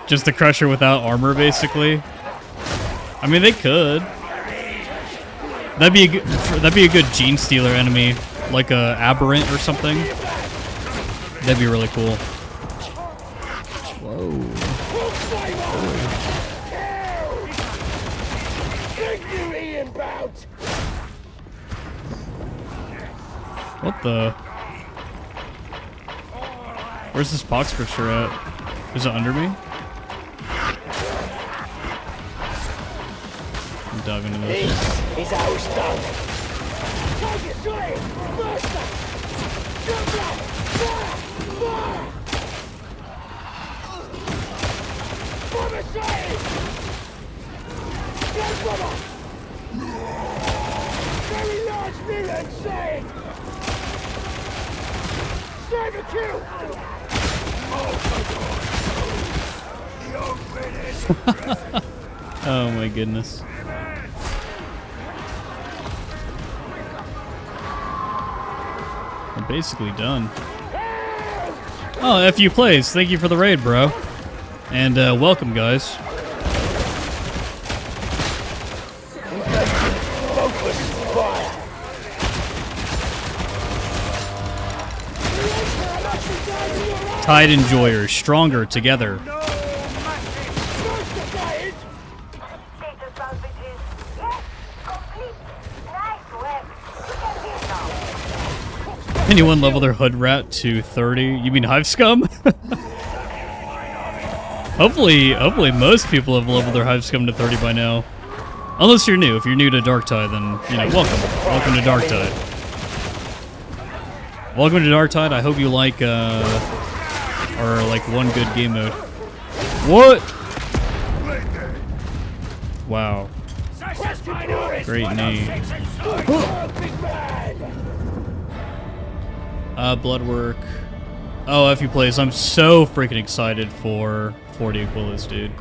Just the crusher without armor, basically. I mean, they could. That'd be a good gene stealer enemy, like a aberrant or something. That'd be really cool. Whoa. Victory inbound. What the? Where's this pox picture at? Is it under me? I'm diving into this. This is how it's done. Target slain. Master. Jump up. Fire. Fire. Bomber sighted. Go bomber. Very large mutant sighted. Sniper kill. Oh my goodness. I'm basically done. Oh, FU Plays, thank you for the raid, bro. And welcome, guys. Focus. Fire. Tide Enjoyers, stronger together. Anyone level their hood rat to 30? You mean Hive Scum? hopefully most people have leveled their Hive Scum to 30 by now. Unless you're new. If you're new to Darktide, then, you know, welcome. Welcome to Darktide. Welcome to Darktide. I hope you like, or like one good game mode. What? Wow. Great name. Bloodwork. Oh, FU Plays. I'm so freaking excited for 40 Aquilas, dude.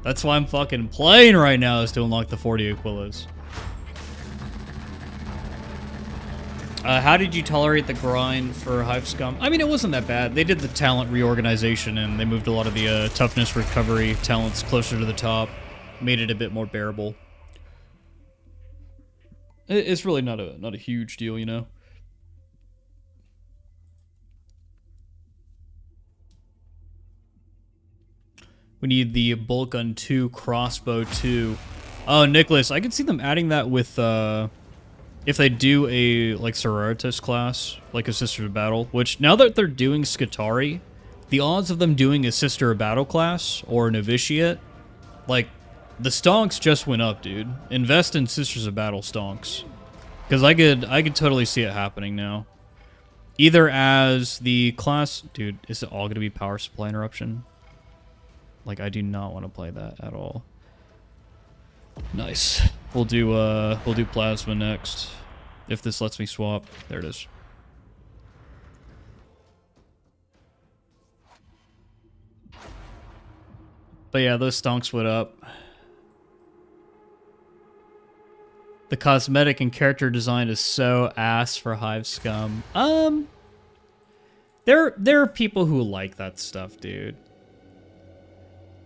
That's why I'm fucking playing right now, is to unlock the 40 Aquilas. How did you tolerate the grind for Hive Scum? I mean, it wasn't that bad. They did the talent reorganization, and they moved a lot of the toughness recovery talents closer to the top. Made it a bit more bearable. It's really not a huge deal, you know? We need the bolt gun 2, crossbow 2, Oh, Nicholas, I could see them adding that with, if they do a, like, sororitas class, like a Sister of Battle, which, now that they're doing Skitarii, the odds of them doing a Sister of Battle class, or a Novitiate, like, the stonks just went up, dude. Invest in Sisters of Battle stonks. Because I could totally see it happening now. Either as the class... Dude, is it all going to be power supply interruption? Like, I do not want to play that at all. Nice. We'll do plasma next. If this lets me swap. There it is. But yeah, those stonks went up. The cosmetic and character design is so ass for Hive Scum. There are people who like that stuff, dude.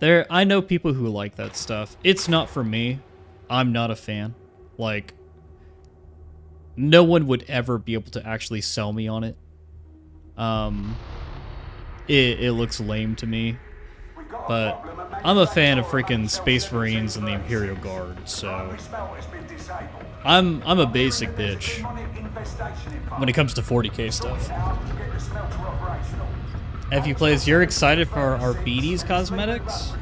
I know people who like that stuff. It's not for me. I'm not a fan. Like, no one would ever be able to actually sell me on it. It looks lame to me. But I'm a fan of freaking Space Marines and the Imperial Guard, so I'm a basic bitch when it comes to 40k stuff. If you plays, you're excited for our BD's cosmetics?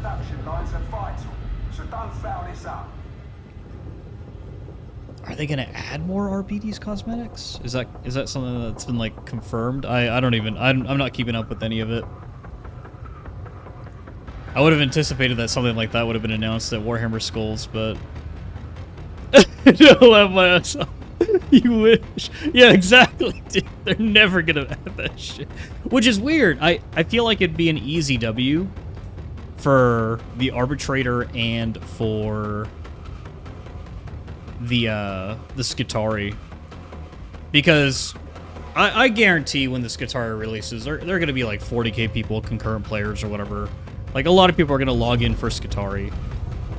Are they gonna add more RPD's cosmetics? Is that something that's been like confirmed? I'm not keeping up with any of it. I would have anticipated that something like that would have been announced at Warhammer Skulls, but don't laugh my ass off. You wish. Yeah, exactly, dude. They're never gonna add that shit. Which is weird. I feel like it'd be an easy W for the Arbitrator and for the Skitarii. Because I guarantee when the Skitarii releases, they're gonna be like 40k people, concurrent players or whatever. Like, a lot of people are gonna log in for Skitarii.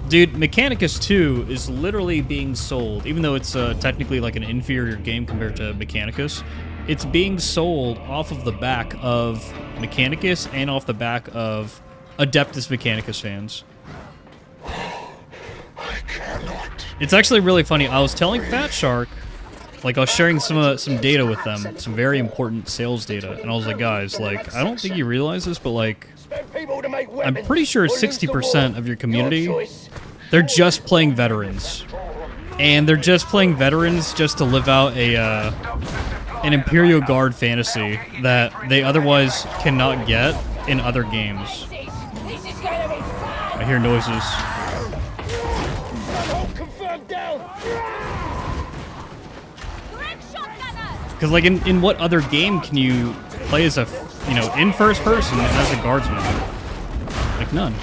Dude, Mechanicus 2 is literally being sold, even though it's technically like an inferior game compared to Mechanicus. It's being sold off of the back of Mechanicus and off the back of Adeptus Mechanicus fans. It's actually really funny. I was telling Fat Shark, like, I was sharing some data with them, some very important sales data, and I was like, guys, like, I don't think you realize this, but like, I'm pretty sure 60% of your community, they're just playing veterans. And they're just playing veterans just to live out an Imperial Guard fantasy that they otherwise cannot get in other games. I hear noises. Because, like, in what other game can you play as a, you know, in first person as a guardsman? Like, none.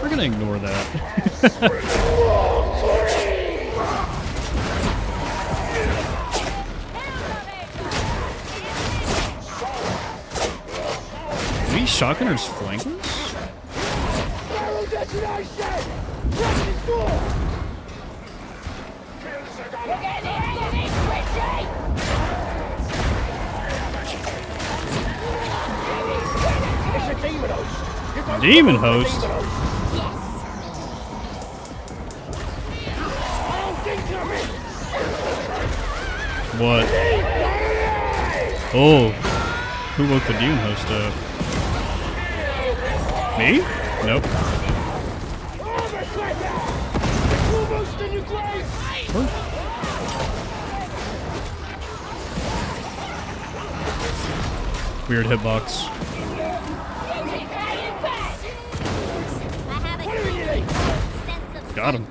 We're gonna ignore that. Are these shotgunners flankers? Demon host? What? Oh. Who woke the demon host up? Me? Nope. Weird hitbox. Got him.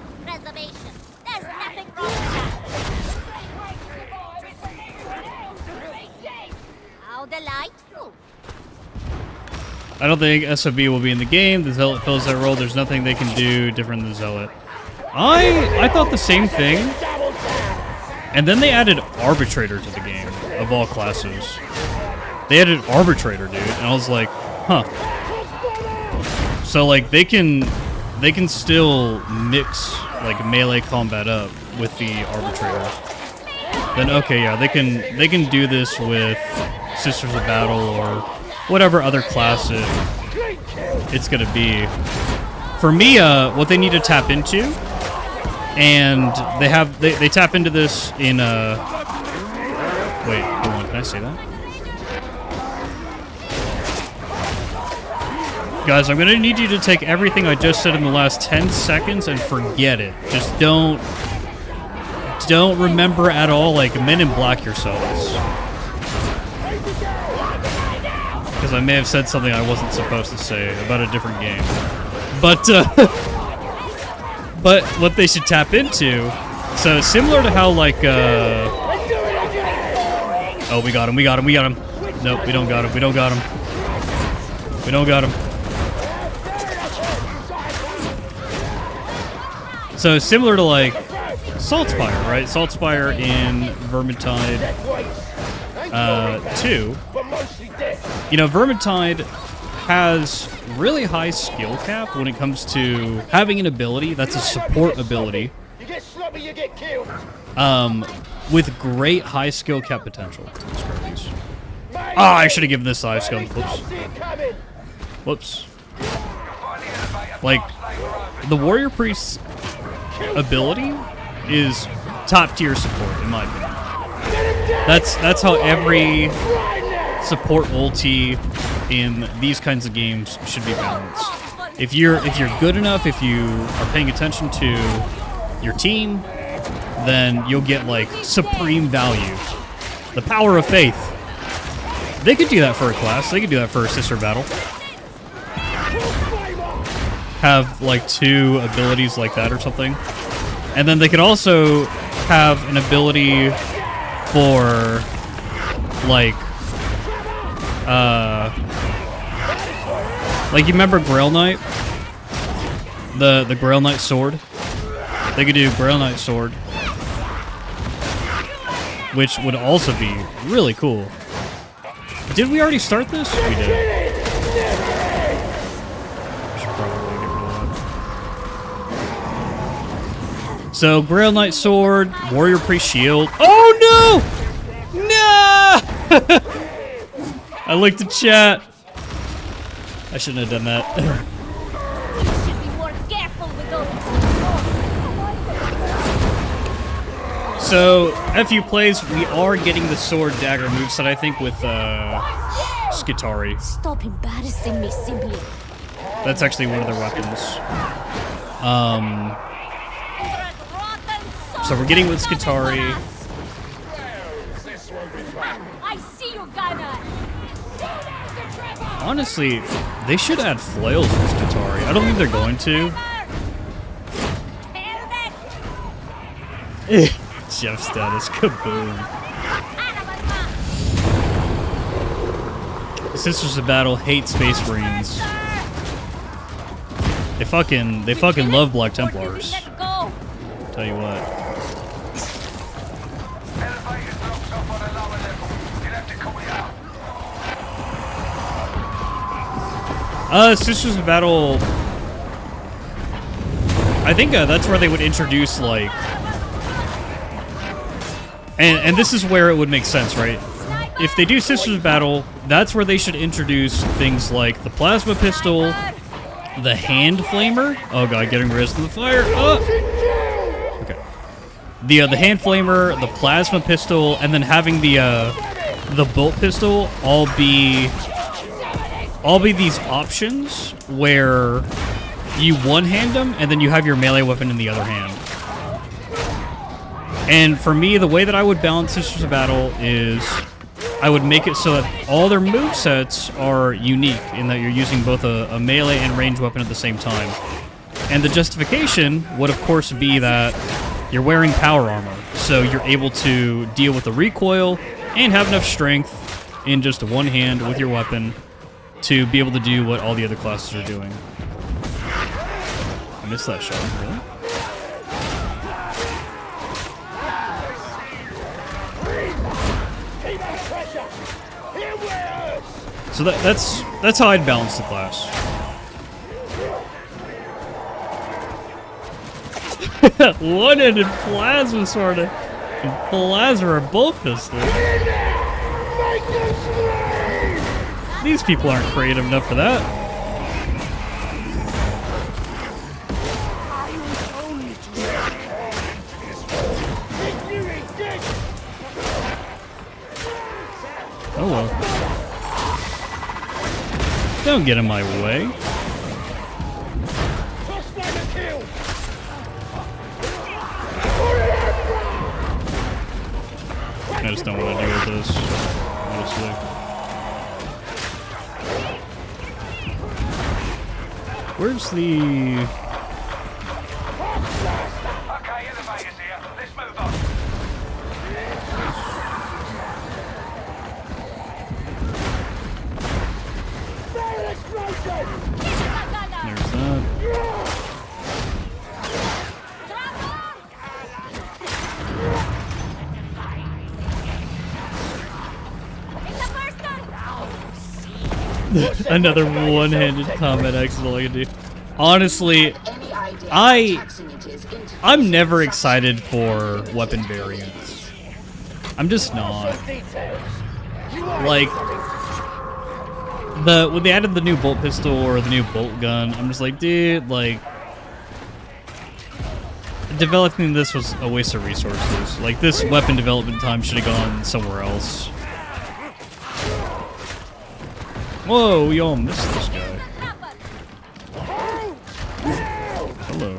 How delightful. I don't think SOB will be in the game. The Zealot fills that role. There's nothing they can do different than the Zealot. I thought the same thing. And then they added Arbitrator to the game, of all classes. they had an arbitrator, dude, and I was like, huh. So like they can still mix like melee combat up with the arbitrator. Then okay, yeah, they can do this with Sisters of Battle or whatever other class it's gonna be. For me, what they need to tap into, and they tap into this in wait, hold on, can I say that? Guys, I'm gonna need you to take everything I just said in the last 10 seconds and forget it. Just don't remember at all, like, Men in Black yourselves. Because I may have said something I wasn't supposed to say about a different game. But, but what they should tap into, so similar to how, like, oh, we got him. Nope, we don't got him. We don't got him. So similar to like Saltspire, right? Saltspire in Vermintide 2. You know, Vermintide has really high skill cap when it comes to having an ability that's a support ability. You get sloppy, you get killed. With great high skill cap potential. Ah, I should have given this 5 skill. Whoops. Like, the Warrior Priest's ability is top tier support, in my opinion. That's how every support ulti in these kinds of games should be balanced. If you're good enough, if you are paying attention to your team, then you'll get like supreme value. The power of faith. They could do that for a class. They could do that for a sister battle. Have like 2 abilities like that or something. And then they could also have an ability for like you remember Grail Knight? The Grail Knight sword? They could do Grail Knight sword, which would also be really cool. Did we already start this? We did. So, Grail Knight Sword, Warrior Priest Shield. Oh no! No! I looked at chat. I shouldn't have done that. So, FU plays, we are getting the sword dagger moveset, I think, with Skitarii. Stop embarrassing me, sibling. That's actually one of their weapons. So we're getting with Skitarii. I see you, Gunner. Honestly, they should add flails with Skitarii. I don't think they're going to. Jeff status, kaboom. Sisters of Battle hate Space Marines. They fucking love Black Templars. Tell you what. Sisters of Battle. I think that's where they would introduce like, and this is where it would make sense, right? If they do Sisters of Battle, that's where they should introduce things like the plasma pistol, the hand flamer. Oh god, getting res to the fire. Oh. Okay. The hand flamer, the plasma pistol, and then having the bolt pistol all be these options where you one-hand them and then you have your melee weapon in the other hand. And for me, the way that I would balance Sisters of Battle is I would make it so that all their movesets are unique in that you're using both a melee and ranged weapon at the same time. And the justification would of course be that you're wearing power armor, so you're able to deal with the recoil and have enough strength in just one hand with your weapon to be able to do what all the other classes are doing. I missed that shot, really? So that's how I'd balance the class. One-handed plasma sword and plasma or bolt pistol. These people aren't creative enough for that. Oh well. Don't get in my way. I just don't want to deal with this, honestly. Where's the... Okay, elevators here. Let's move on. There's that. Another one-handed combat axe is all I can do. Honestly, I'm never excited for weapon variants. I'm just not. Like, when they added the new bolt pistol or the new bolt gun, I'm just like, dude, like, developing this was a waste of resources. Like, this weapon development time should have gone somewhere else. Whoa, we all missed this guy. Hello.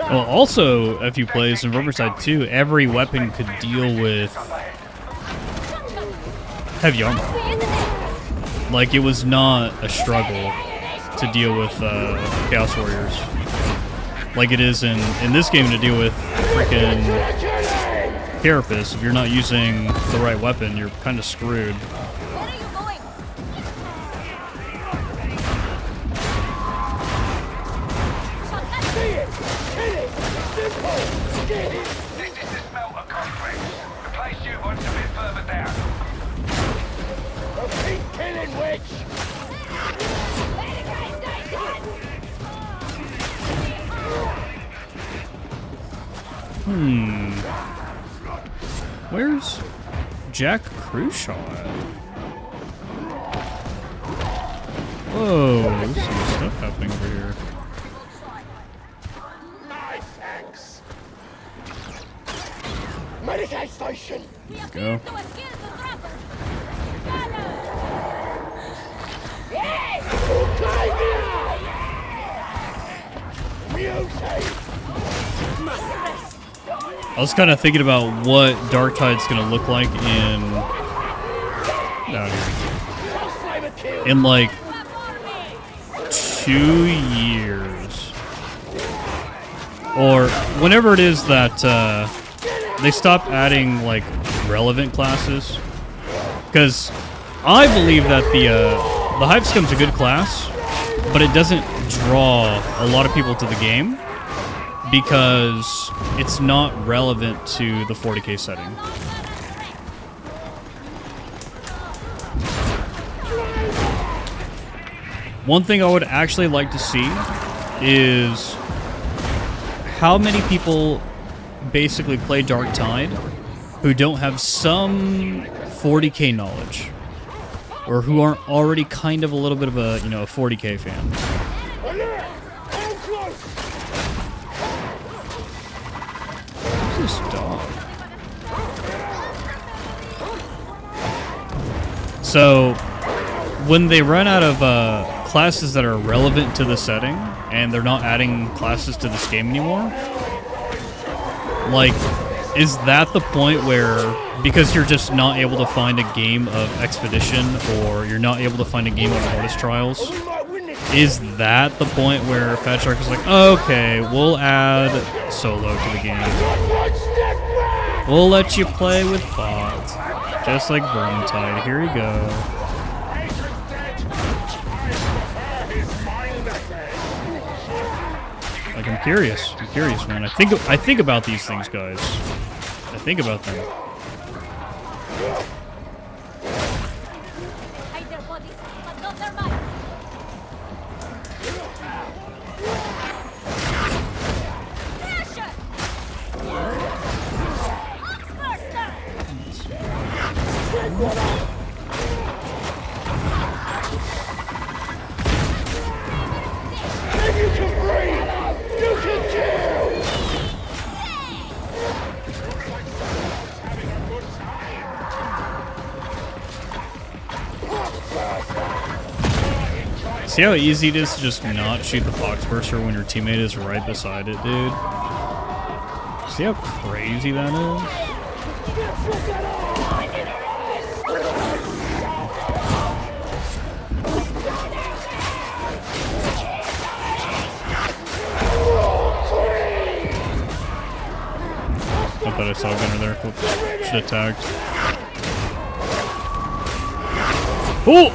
Well, also, if you play in Riverside 2, every weapon could deal with heavy armor. Like, it was not a struggle to deal with Chaos Warriors. Like it is in this game to deal with freaking Carapace. If you're not using the right weapon, you're kind of screwed. This is the smelter complex. The place you want a bit further down. Keep killing, witch! Where's Jack Crucial at? Whoa, there's some stuff happening over here. Medicaid station. There we go. I was kind of thinking about what Dark Tide's gonna look like in like 2 years, or whenever it is that they stop adding like relevant classes. Because I believe that the Hive Scum's a good class, but it doesn't draw a lot of people to the game because it's not relevant to the 40k setting. One thing I would actually like to see is how many people basically play Dark Tide who don't have some 40k knowledge, or who aren't already kind of a little bit of a, a 40k fan. Who's this dog? So, when they run out of classes that are relevant to the setting, and they're not adding classes to this game anymore, like, is that the point where, because you're just not able to find a game of Expedition, or you're not able to find a game of Artist Trials, is that the point where Fat Shark is like, okay, we'll add solo to the game? We'll let you play with bots. Just like Vermintide. Here you go. Like, I'm curious. I'm curious, man. I think about these things, guys. I think about them. Hide their bodies, but not their minds. Pressure! Oxburster! If you can breathe, you can kill! See how easy it is to just not shoot the Foxburster when your teammate is right beside it, dude? See how crazy that is? I thought I saw a gunner there. Whoops. Should have tagged. Oh!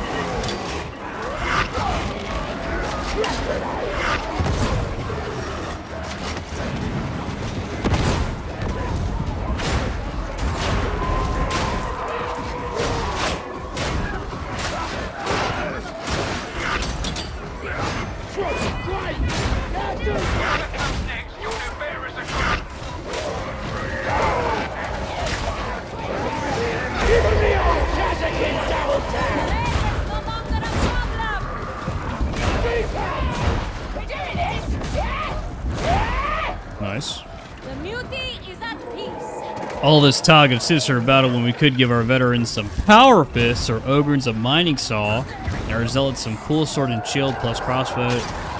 Nice. The mutiny is at peace. All this talk of sister battle when we could give our veterans some power fists or ogrins a mining saw, and our zealots some cool sword and shield plus crossbow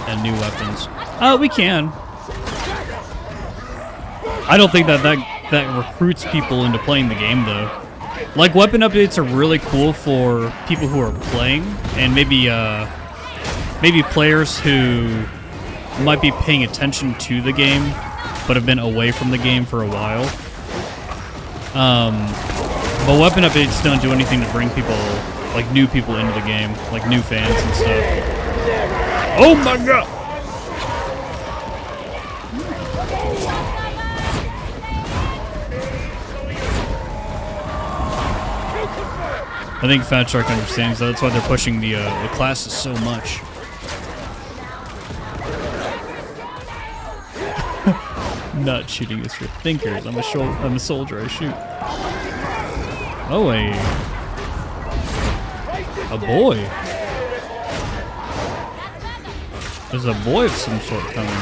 and new weapons. We can. I don't think that recruits people into playing the game though. Like, weapon updates are really cool for people who are playing, and maybe players who might be paying attention to the game but have been away from the game for a while. But weapon updates don't do anything to bring people, like new people into the game, like new fans and stuff. Oh my god! I think Fat Shark understands that. That's why they're pushing the classes so much. Not shooting is for thinkers. I'm a soldier. I shoot. Oh, a boy. There's a boy of some sort coming.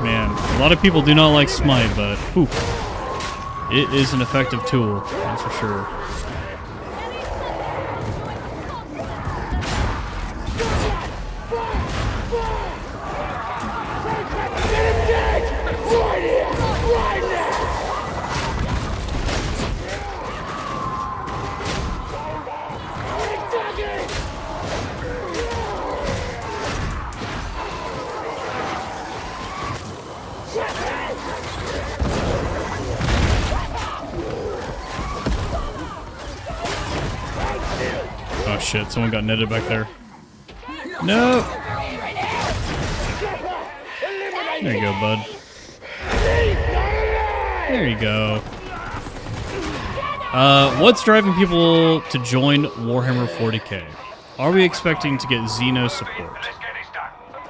Man, a lot of people do not like Smite, but whew, it is an effective tool, that's for sure. Oh shit, someone got netted back there. No! There you go, bud. There you go. What's driving people to join Warhammer 40k? Are we expecting to get Xeno support?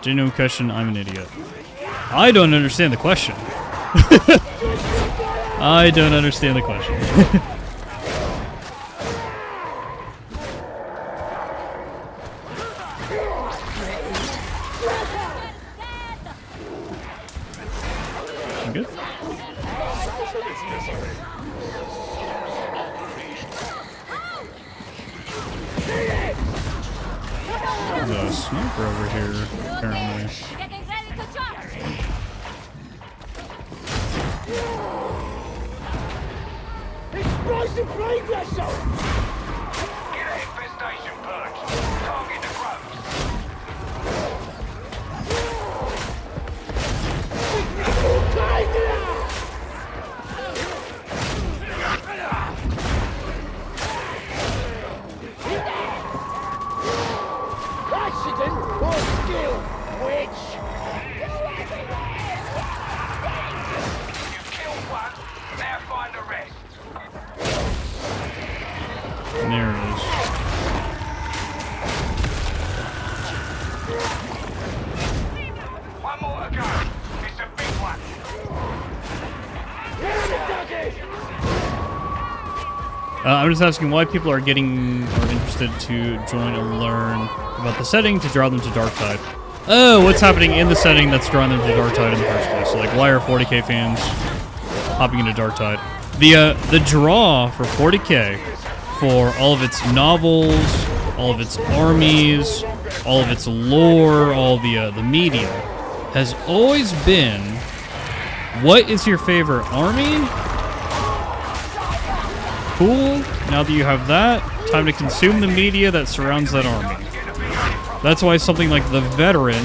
Genuine question, I'm an idiot. I don't understand the question. I don't understand the question. Good. There's a sniper over here, apparently. Getting ready to charge. Explosive blade vessel! Get that infestation purged. Target the road. Accident or skill? Which? You killed one, now find the rest. There it is. One more to go. It's a big one. I'm just asking why people are interested to join and learn about the setting to draw them to Darktide. Oh, what's happening in the setting that's drawing them to Darktide in the first place? So, like, why are 40k fans hopping into Darktide? The draw for 40k, for all of its novels, all of its armies, all of its lore, all the media, has always been, what is your favorite army? Cool. Now that you have that, time to consume the media that surrounds that army. That's why something like the Veteran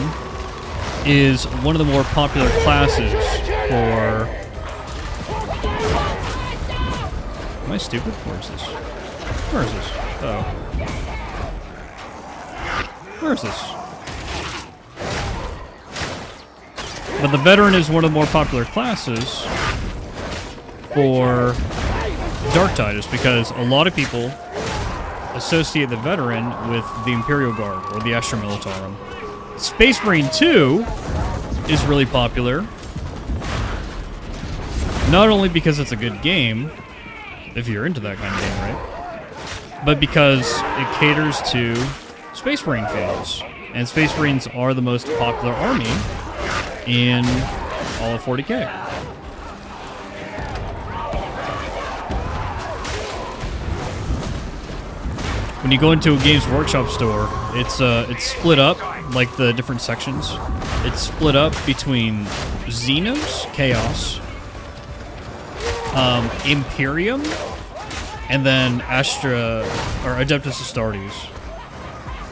is one of the more popular classes for... Am I stupid? Where is this? Where is this? Oh. Where is this? But the Veteran is one of the more popular classes for Darktide, is because a lot of people associate the Veteran with the Imperial Guard or the Astra Militarum. Space Marine 2 is really popular, not only because it's a good game, if you're into that kind of game, right? But because it caters to Space Marine fans. And Space Marines are the most popular army in all of 40k. When you go into a Games Workshop store, it's split up, like the different sections. It's split up between Xenos, Chaos, Imperium, and then Astra, or Adeptus Astartes.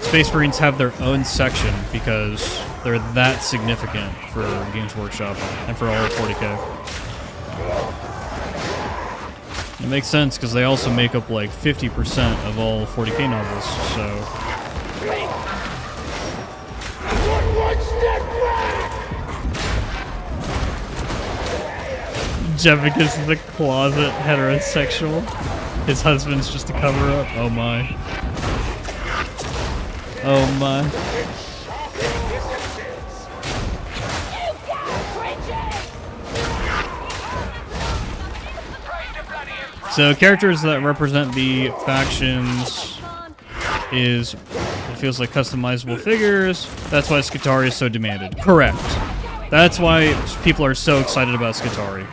Space Marines have their own section because they're that significant for Games Workshop and for all of 40k. It makes sense because they also make up like 50% of all 40k novels, so... Jevicus is a closet heterosexual. His husband's just a cover-up. Oh my. Oh my. So characters that represent the factions is, it feels like customizable figures. That's why Skitarii is so demanded. Correct. That's why people are so excited about Skitarii.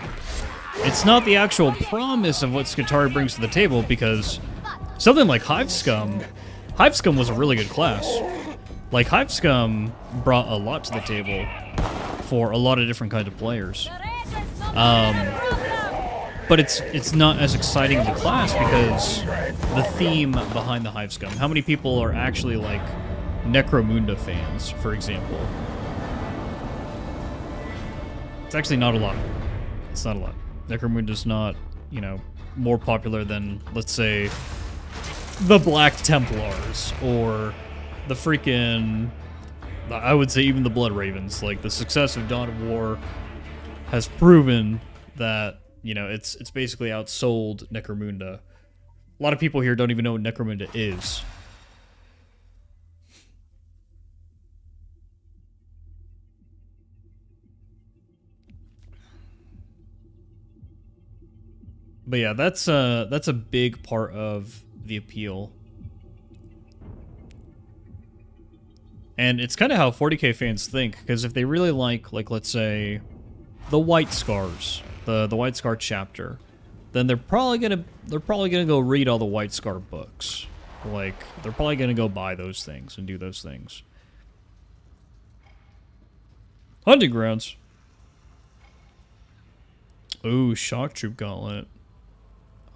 It's not the actual promise of what Skitarii brings to the table, because something like Hive Scum was a really good class. Like, Hive Scum brought a lot to the table for a lot of different kinds of players. But it's not as exciting of a class because the theme behind the Hive Scum. How many people are actually, like, Necromunda fans, for example? It's actually not a lot. It's not a lot. Necromunda's not, you know, more popular than, let's say, the Black Templars, or the freaking, I would say even the Blood Ravens. Like, the success of Dawn of War has proven that, you know, it's basically outsold Necromunda. A lot of people here don't even know what Necromunda is. But yeah, that's a big part of the appeal. And it's kind of how 40k fans think, because if they really like let's say, the White Scars, the White Scar chapter, then they're probably gonna go read all the White Scar books. Like, they're probably gonna go buy those things and do those things. Hunting grounds. Ooh, Shock Troop Gauntlet.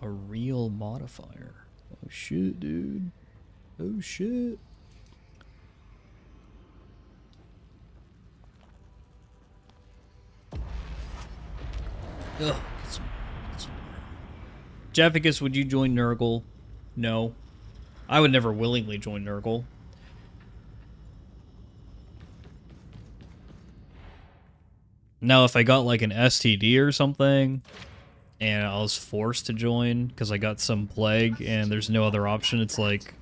A real modifier. Oh shit, dude. Oh shit. Ugh. Jefficus, would you join Nurgle? No. I would never willingly join Nurgle. Now, if I got like an STD or something, and I was forced to join because I got some plague and there's no other option, it's like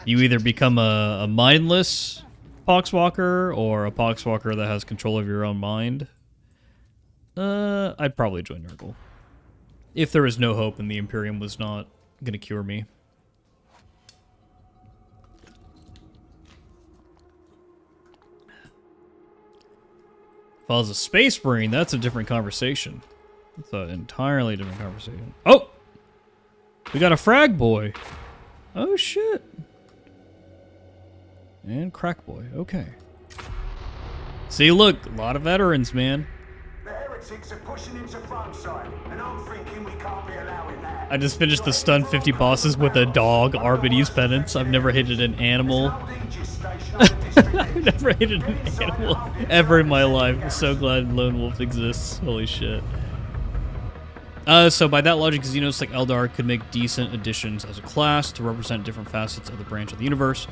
you either become a mindless Poxwalker or a Poxwalker that has control of your own mind. I'd probably join Nurgle. If there was no hope and the Imperium was not gonna cure me. If I was a Space Marine, that's a different conversation. That's an entirely different conversation. Oh! We got a frag boy. Oh, shit. And crack boy. Okay. See, look. A lot of veterans, man. The heretics are pushing into frontside, and I'm thinking we can't be allowing that. I just finished the stun 50 bosses with a dog, Arbides penance. I've never hated an animal. I've never hated an animal ever in my life. I'm so glad Lone Wolf exists. Holy shit. So by that logic, Xenos like Eldar could make decent additions as a class to represent different facets of the branch of the universe.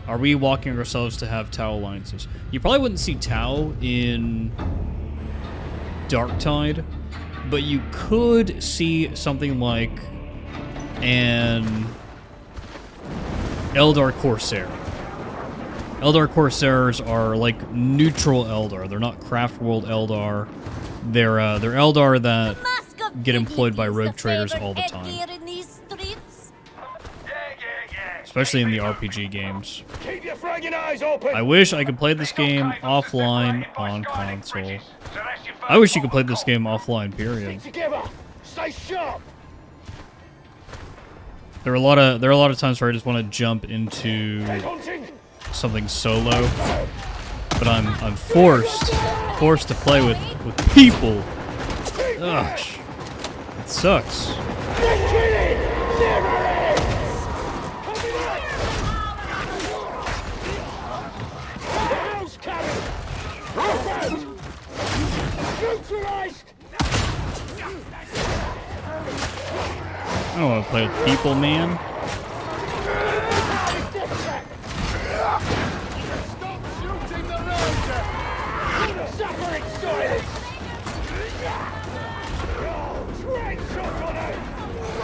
Are we walking ourselves to have Tau alliances? You probably wouldn't see Tau in Darktide, but you could see something like an Eldar Corsair. Eldar Corsairs are like neutral Eldar. They're not Craft World Eldar. They're Eldar that get employed by rogue traders all the time. Especially in the RPG games. Keep your fragging eyes open. I wish I could play this game offline on console. I wish you could play this game offline, period. Together. Stay sharp. There are a lot of times where I just want to jump into something solo, but I'm forced to play with people. Gosh, it sucks. I don't want to play with people, man.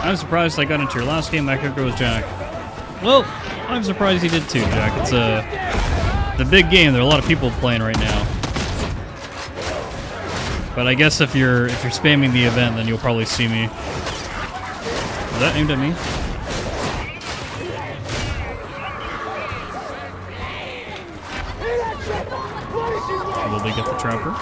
I'm surprised I got into your last game. That character was Jack. Well, I'm surprised he did too, Jack. It's the big game. There are a lot of people playing right now. But I guess if you're spamming the event, then you'll probably see me. Is that aimed at me? Will they get the trapper?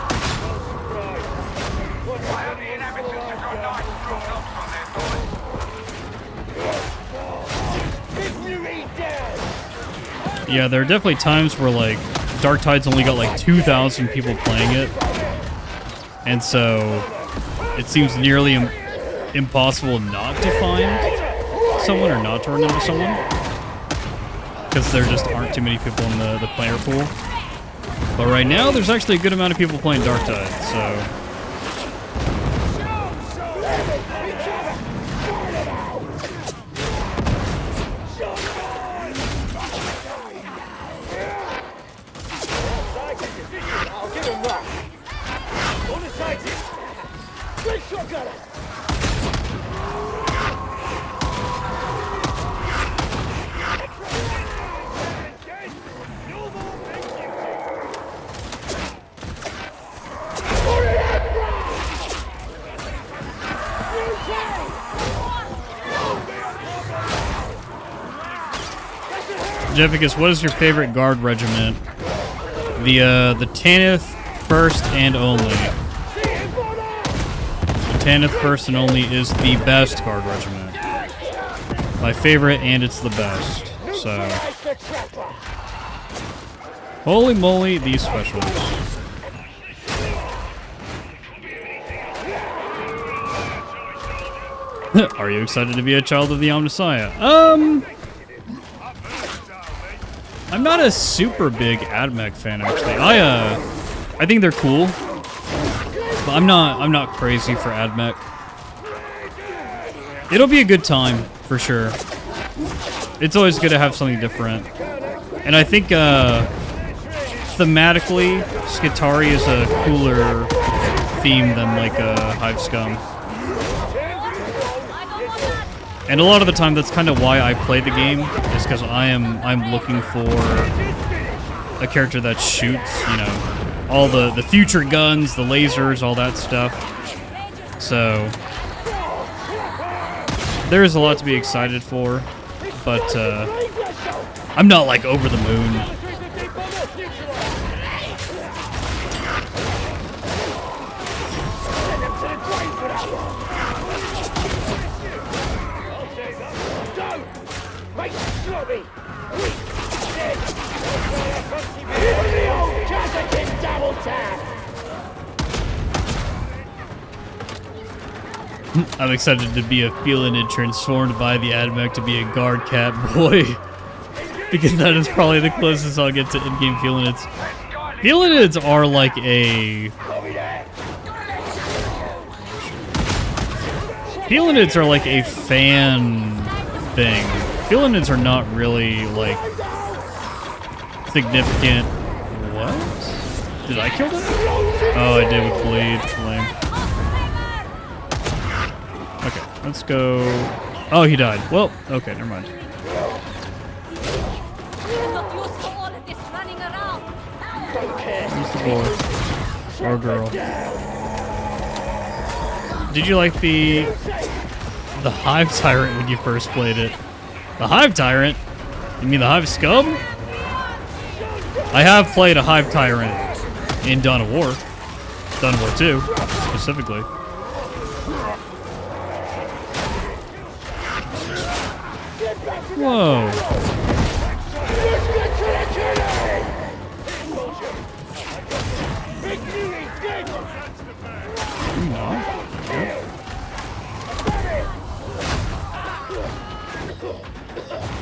Yeah, there are definitely times where like Darktide's only got like 2,000 people playing it, and so it seems nearly impossible not to find someone or not to run into someone, because there just aren't too many people in the player pool. But right now, there's actually a good amount of people playing Darktide, so... Jefficus, what is your favorite guard regiment? The Tanith first and only. Tanith first and only is the best guard regiment. My favorite, and it's the best. So, holy moly, these specials. Are you excited to be a child of the Omnissiah? I'm not a super big AdMech fan, actually. I think they're cool, but I'm not crazy for AdMech. It'll be a good time for sure. It's always good to have something different, and I think thematically, Skitarii is a cooler theme than like Hive Scum. And a lot of the time, that's kind of why I play the game, is because I'm looking for a character that shoots, you know, all the future guns, the lasers, all that stuff. So there is a lot to be excited for, but I'm not like over the moon. I'm excited to be a Felinid transformed by the AdMech to be a guard cat boy. Because that is probably the closest I'll get to in-game Felinids. Felinids are like a... Felinids are like a fan thing. Felinids are not really like significant. What? Did I kill them? Oh, I did with bleed. Lame. Okay, let's go. Oh, he died. Well, okay, never mind. Who's the boy? Or girl? Did you like the Hive Tyrant when you first played it? The Hive Tyrant? You mean the Hive Scum? I have played a Hive Tyrant in Dawn of War. Dawn of War 2, specifically. Whoa.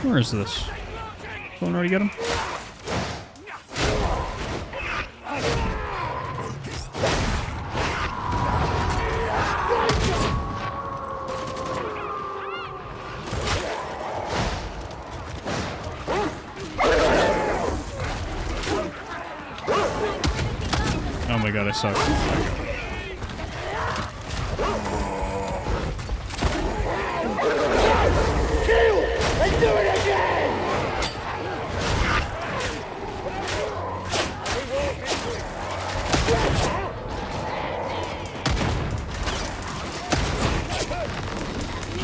Where is this? Someone already get him? Oh my god, I suck.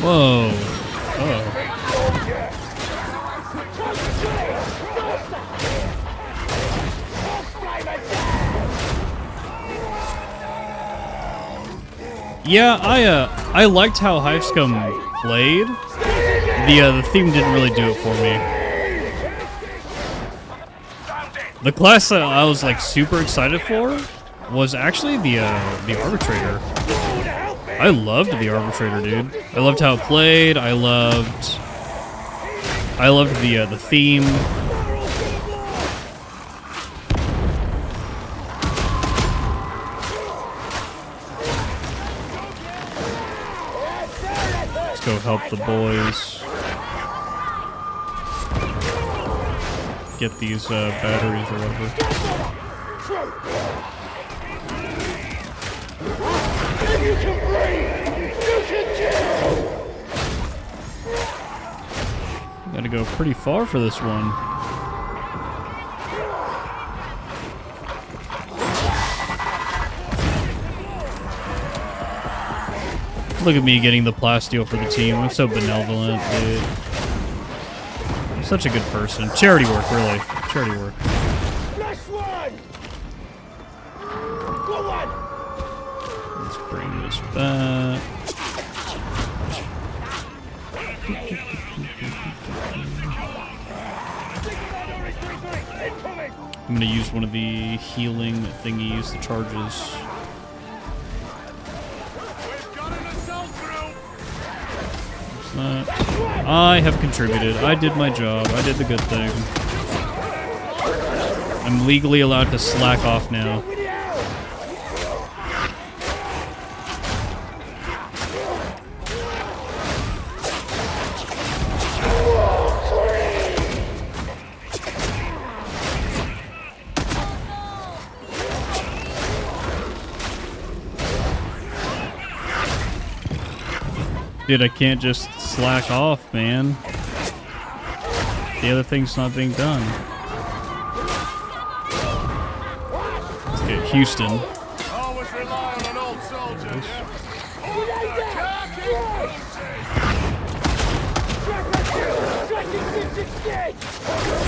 Whoa. Uh-oh. Yeah, I liked how Hive Scum played. The theme didn't really do it for me. The class that I was like super excited for was actually the Arbitrator. I loved the Arbitrator, dude. I loved how it played. I loved the theme. Let's go help the boys get these batteries or whatever. You can breathe! You can kill! Gotta go pretty far for this one. Look at me getting the plasteel for the team. I'm so benevolent, dude. I'm such a good person. Charity work, really. Charity work. Last one! that. I'm gonna use one of the healing thingies, the charges. I have contributed. I did my job. I did the good thing. I'm legally allowed to slack off now. Dude, I can't just slack off, man. The other thing's not being done. Let's get Houston. Always rely on an old soldier.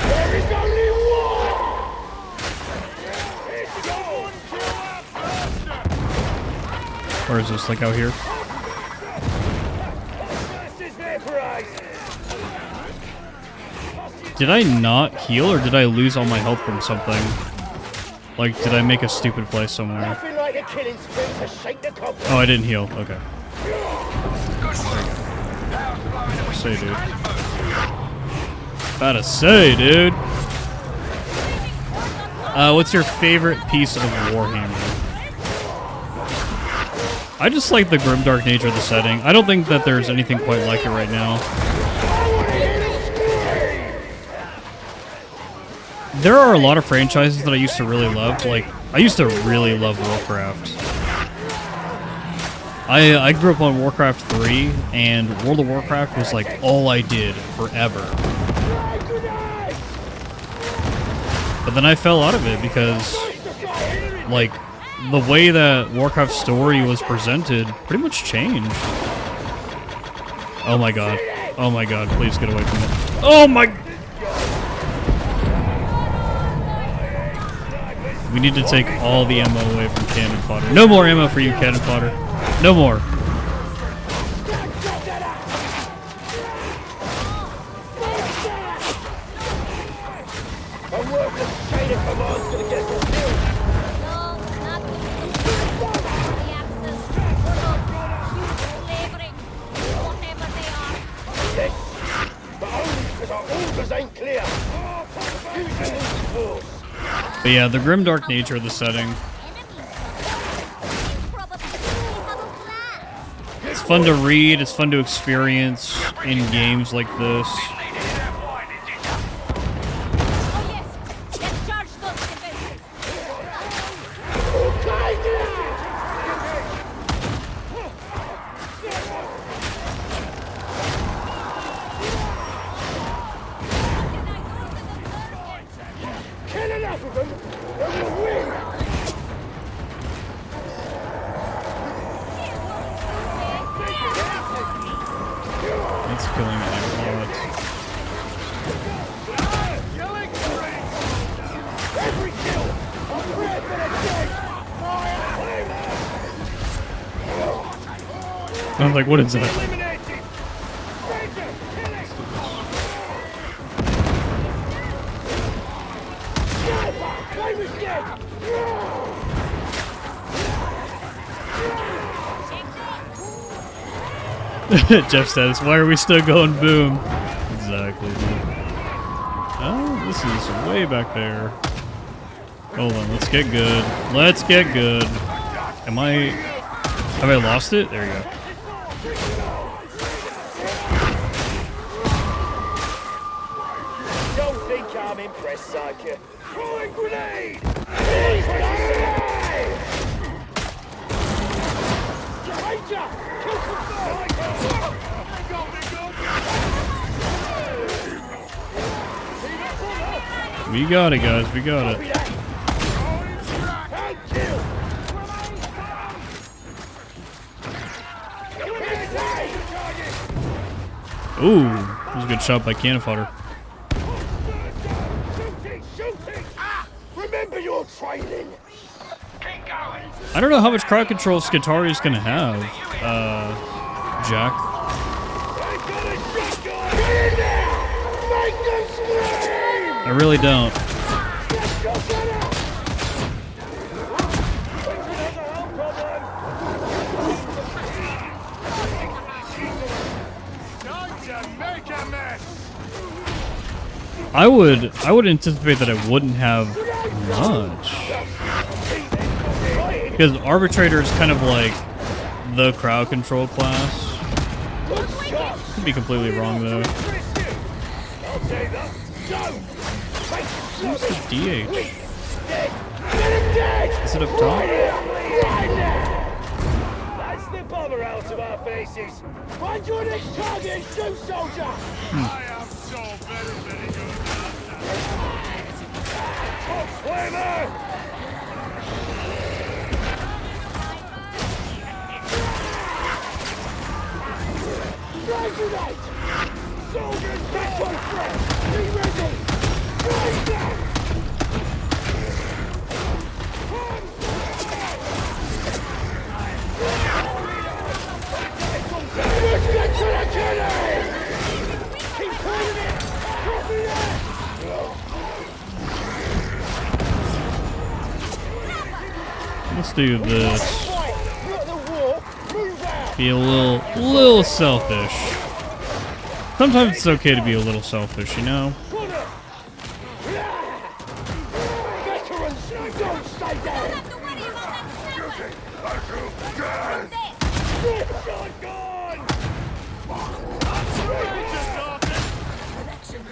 There is only one! Where is this? Like out here? Did I not heal, or did I lose all my health from something? Like, did I make a stupid play somewhere? Nothing like a killing spree to shake the cobwebs. Oh, I didn't heal. Okay. Say, dude. About to say, dude. What's your favorite piece of Warhammer? I just like the grimdark nature of the setting. I don't think that there's anything quite like it right now. There are a lot of franchises that I used to really love. Like, I used to really love Warcraft. I grew up on Warcraft 3, and World of Warcraft was like all I did forever. But then I fell out of it because, like, the way that Warcraft's story was presented pretty much changed. Oh my god. Oh my god, please get away from it. Oh my... We need to take all the ammo away from cannon fodder. No more ammo for you, cannon fodder. No more. But yeah, the grimdark nature of the setting. It's fun to read, it's fun to experience in games like this. It's killing me a lot. I was like, what is that? Jeff says, why are we still going boom? Exactly, dude. Oh, this is way back there. Hold on, let's get good. Let's get good. Am I... Have I lost it? There you go. Don't think I'm impressed, Psyche. Throwing grenade! Please, we got it, guys. We got it. Ooh, that was a good shot by cannon fodder. Shooting! Ah! Remember your training! Keep going. I don't know how much crowd control Skitarii is gonna have, Jack. I really don't. I would anticipate that it wouldn't have much. Because Arbitrator is kind of like the crowd control class. Could be completely wrong though. Where's the DH? Is it up top? That's the bother out of our faces. Find your next target and shoot, soldier. I am so very, very good. Top swimmer. Strike tonight! Soldiers back on track! Be ready! Strike them! Let's get to the killing! Keep pulling it! Copy that! Let's do this. Not the war! Move out! Be a little selfish. Sometimes it's okay to be a little selfish, you know? Veterans, don't stay down! Don't have to worry about that sniper. Shotgun!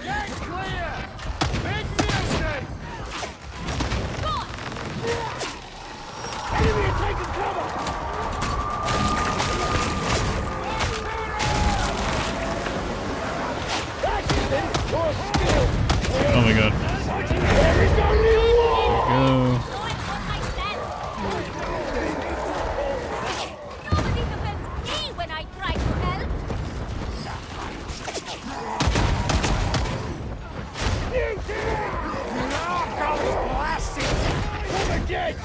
Get clear! Big music! Enemy are taking cover! Oh my god. There is only one! Go. Nobody defends me when I try to help. Woman dead!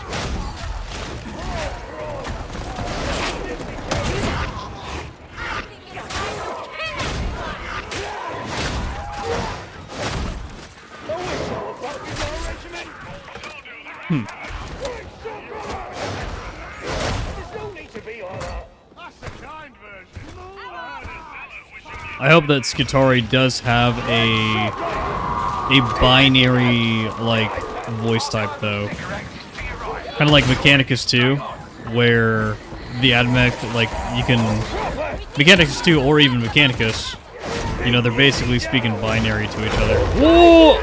I hope that Skitarii does have a binary like voice type though. Kind of like Mechanicus 2, where the Admech, like you can Mechanicus 2 or even Mechanicus, you know, they're basically speaking binary to each other. Whoa!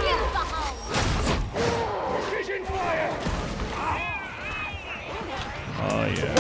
Oh yeah.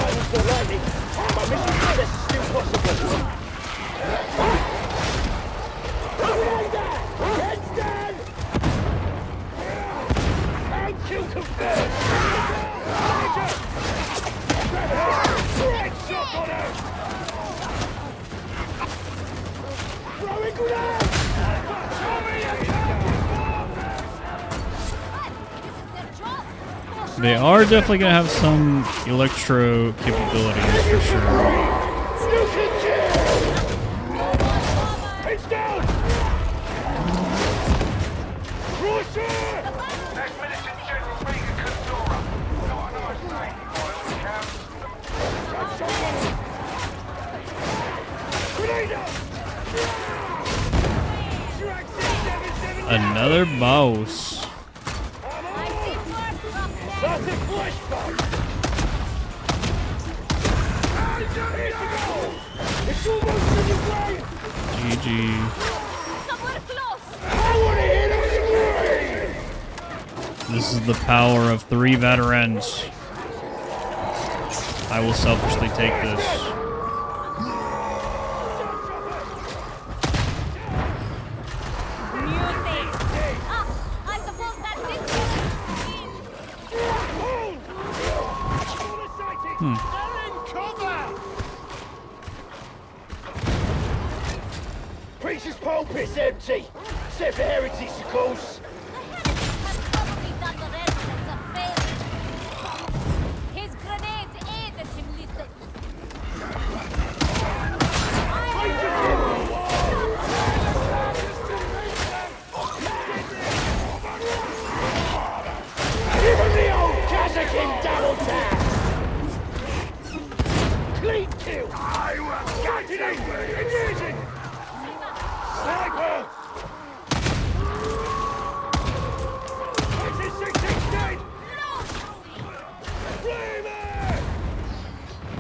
They are definitely going to have some electro capabilities for sure. Another boss. GG. This is the power of 3 veterans. I will selfishly take this. I suppose that did Preacher's pulpit's empty, except for heretics, of course. has probably done the residents a favor. His grenades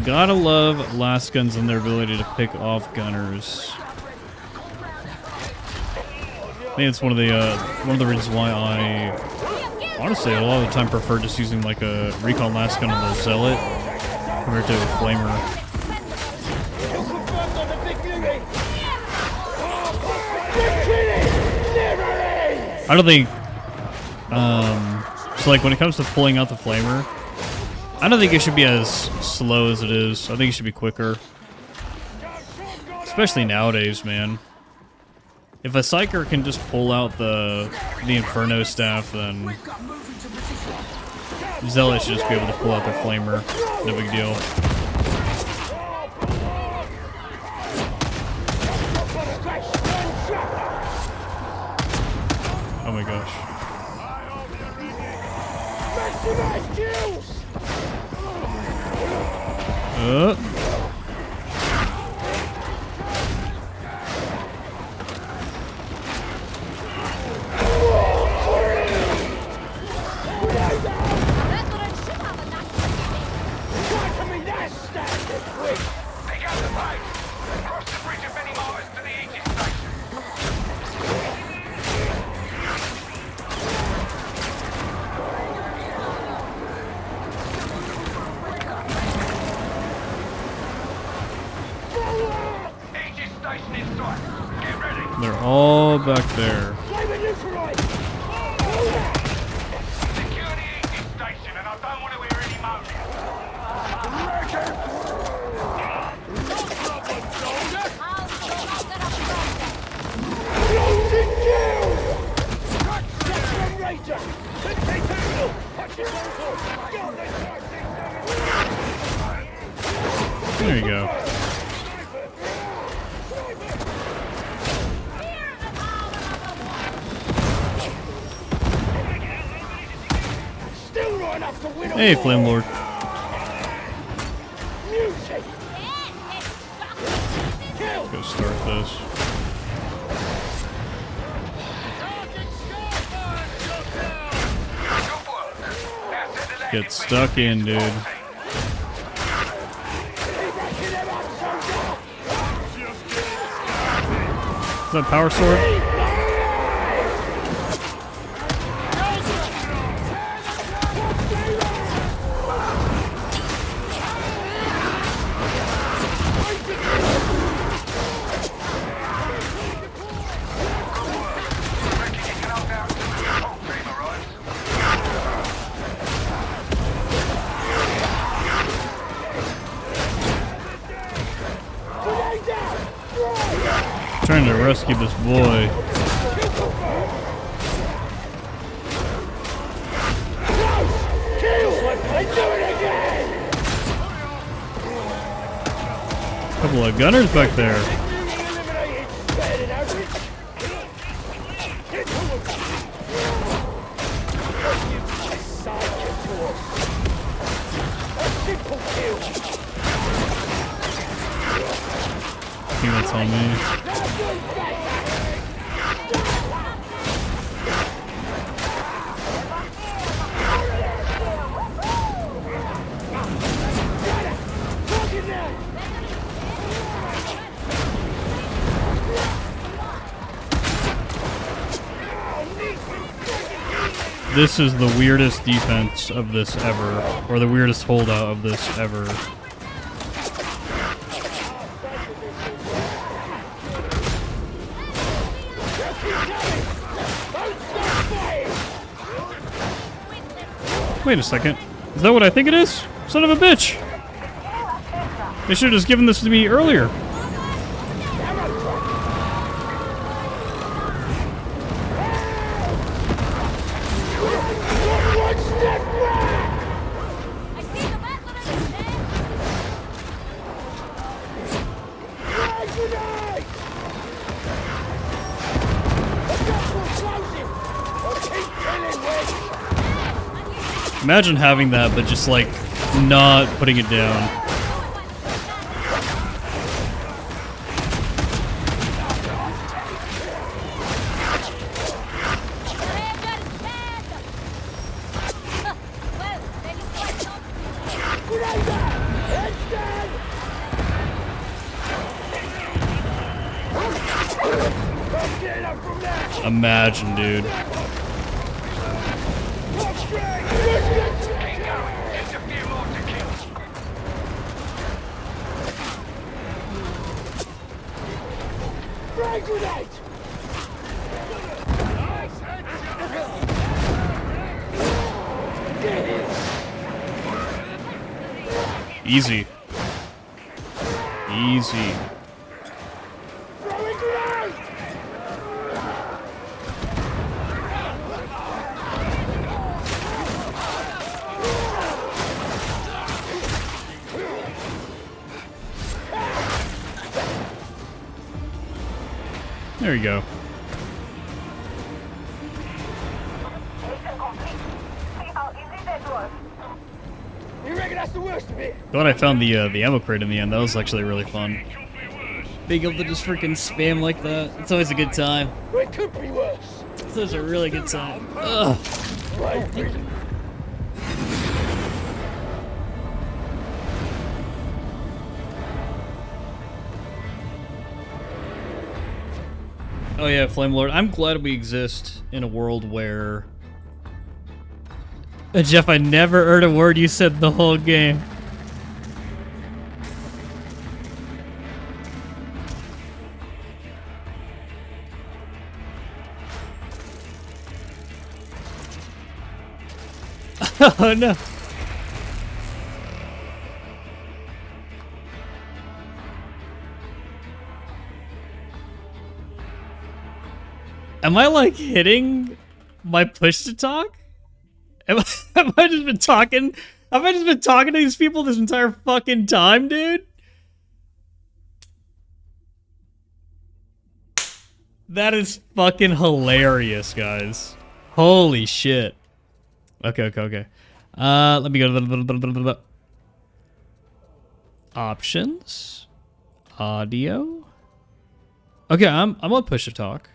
Gotta love last guns and their ability to pick off gunners. I think it's one of the reasons why I honestly a lot of the time prefer just using like a recon last gun on the zealot compared to a flamer. I don't think so like when it comes to pulling out the flamer, I don't think it should be as slow as it is. I think it should be quicker. Especially nowadays, man. If a psyker can just pull out the Inferno staff, then Zealot should just be able to pull out their flamer. No big deal. Oh my gosh. They're all back there. There you go. Hey, Flame Lord. Let's go start this. Get stuck in, dude. Is that power sword? Trying to rescue this boy. Couple of gunners back there. I think that's on me. This is the weirdest defense of this ever, or the weirdest holdout of this ever. Wait a second. Is that what I think it is? Son of a bitch! They should have just given this to me earlier. Imagine having that, but just like not putting it down. getting up from there. Imagine, dude. Come straight. Keep going. There's a few more to kill. Frag grenade. Easy. Easy. Throwing grenade. There you go. You reckon that's the worst of it? Glad I found the ammo crate in the end. That was actually really fun. Being able to just freaking spam like that. It's always a good time. Well, it could be worse. It's always a really good time. Ugh. Right. Oh yeah, Flame Lord. I'm glad we exist in a world where... Jeff, I never heard a word you said the whole game. Oh no. Am I like hitting my push to talk? Have I just been talking? Have I just been talking to these people this entire fucking time, dude? That is fucking hilarious, guys. Holy shit. Okay. Let me go to the options. Audio. Okay, I'm on push to talk.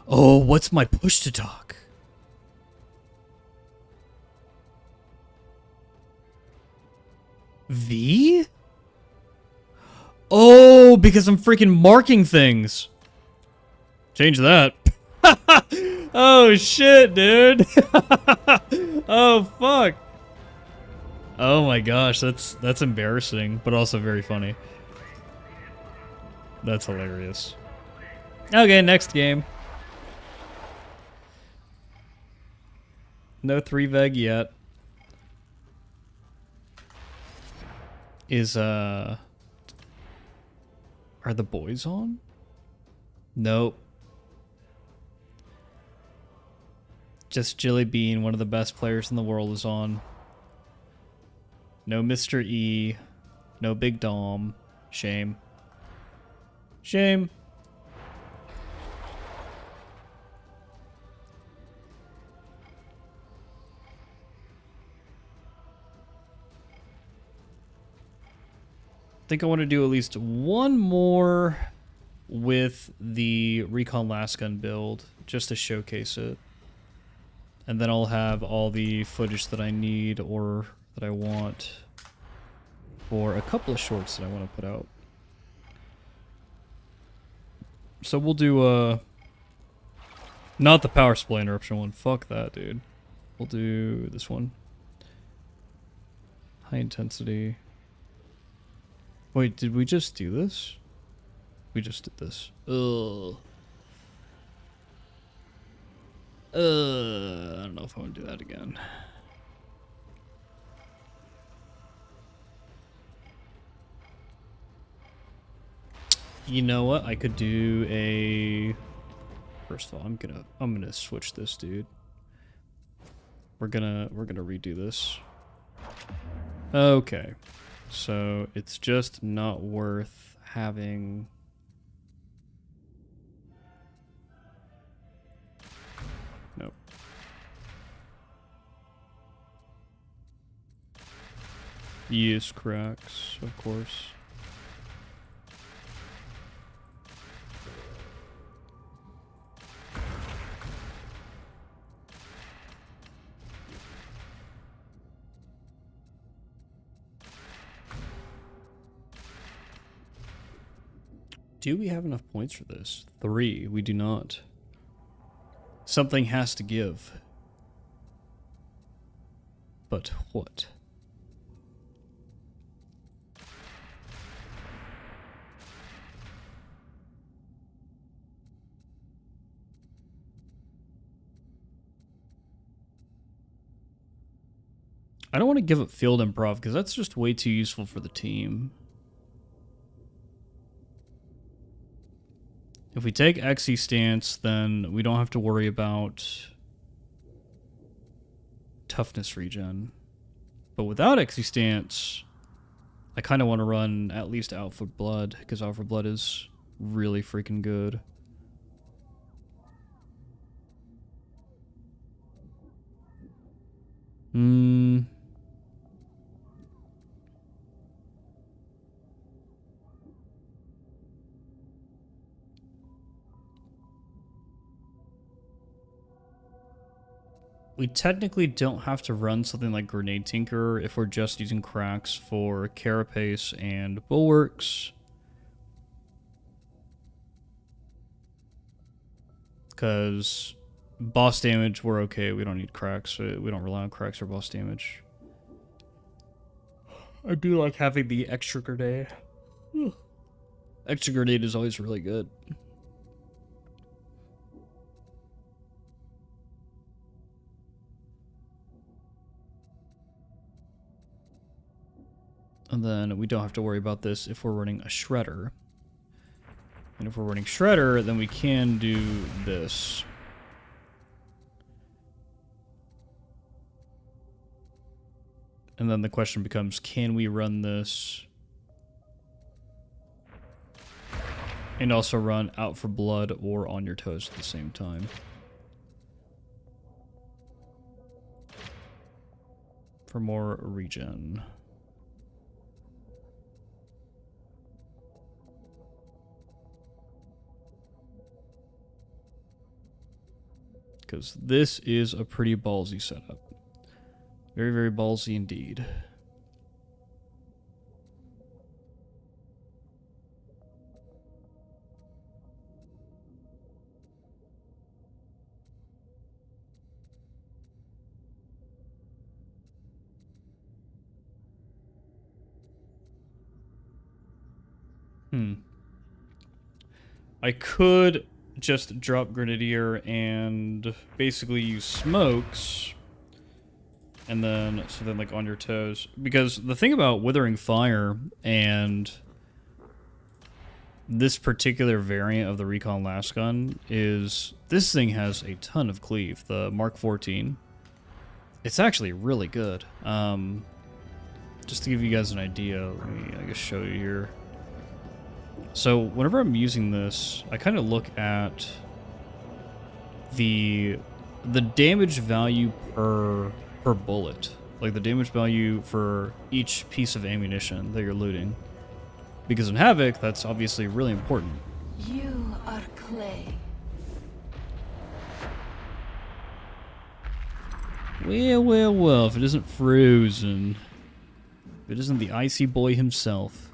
Oh, what's my push to talk? V? Oh, because I'm freaking marking things. Change that. Oh shit, dude. Oh fuck. Oh my gosh, that's embarrassing, but also very funny. That's hilarious. Okay, next game. No 3-veg yet. Are the boys on? Nope. Just Jilly Bean, one of the best players in the world, is on. No Mr. E. No Big Dom. Shame. Shame. I think I want to do at least one more with the Recon Last Gun build, just to showcase it. And then I'll have all the footage that I need or that I want for a couple of shorts that I want to put out. So we'll do, not the power supply interruption one. Fuck that, dude. We'll do this one. High intensity. Wait, did we just do this? We just did this. Ugh. I don't know if I want to do that again. You know what? I could do a... First of all, I'm gonna switch this, dude. We're gonna redo this. Okay. So it's just not worth having... Nope. Yes, cracks, of course. Do we have enough points for this? 3. We do not. Something has to give. But what? I don't want to give up field improv because that's just way too useful for the team. If we take XE stance, then we don't have to worry about toughness regen. But without XE stance, I kind of want to run at least Outfoot Blood, because Outfoot Blood is really freaking good. We technically don't have to run something like Grenade Tinker if we're just using cracks for Carapace and Bulwarks. Because boss damage, we're okay. We don't need cracks. We don't rely on cracks for boss damage. I do like having the extra grenade. Extra grenade is always really good. And then we don't have to worry about this if we're running a Shredder. And if we're running Shredder, then we can do this. And then the question becomes, can we run this and also run Out for Blood or On Your Toes at the same time? For more regen. Because this is a pretty ballsy setup. Very, very ballsy indeed. I could just drop Grenadier and basically use smokes, and then like On Your Toes, because the thing about Withering Fire and this particular variant of the Recon Lasgun is this thing has a ton of cleave. The Mark 14, it's actually really good. Just to give you guys an idea, let me I guess show you here. So whenever I'm using this, I kind of look at the damage value per bullet, like the damage value for each piece of ammunition that you're looting. Because in Havoc, that's obviously really important. You are clay. Well, if it isn't Frozen, if it isn't the Icy Boy himself.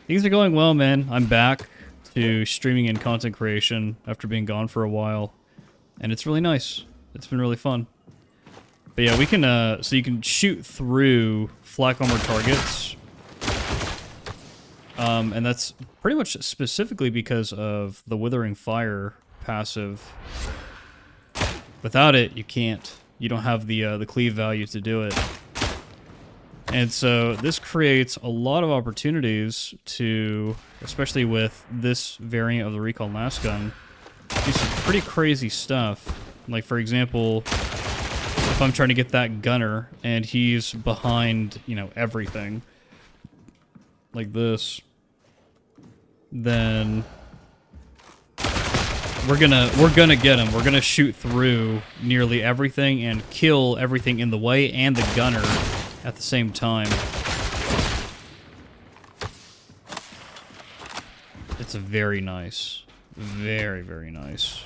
Things are going well, man. I'm back to streaming and content creation after being gone for a while, and it's really nice. It's been really fun. But yeah, we can, so you can shoot through flak armor targets. And that's pretty much specifically because of the Withering Fire passive. Without it, you can't. You don't have the cleave value to do it. And so this creates a lot of opportunities to, especially with this variant of the Recon Lasgun, do some pretty crazy stuff. Like, for example, if I'm trying to get that gunner and he's behind, you know, everything, like this, then we're gonna get him. We're gonna shoot through nearly everything and kill everything in the way and the gunner at the same time. It's very nice. Very, very nice.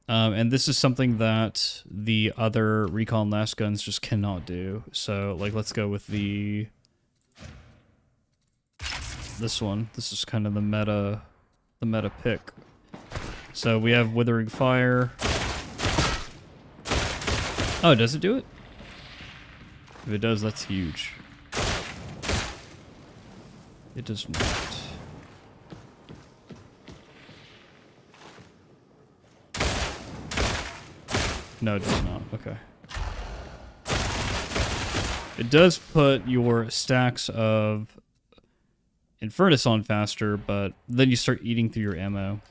And this is something that the other Recon Lasguns just cannot do. So, like, let's go with this one. This is kind of the meta the meta pick. So we have Withering Fire. Oh, does it do it? If it does, that's huge. It does not. No, it does not. Okay. It does put your stacks of Infernus on faster, but then you start eating through your ammo.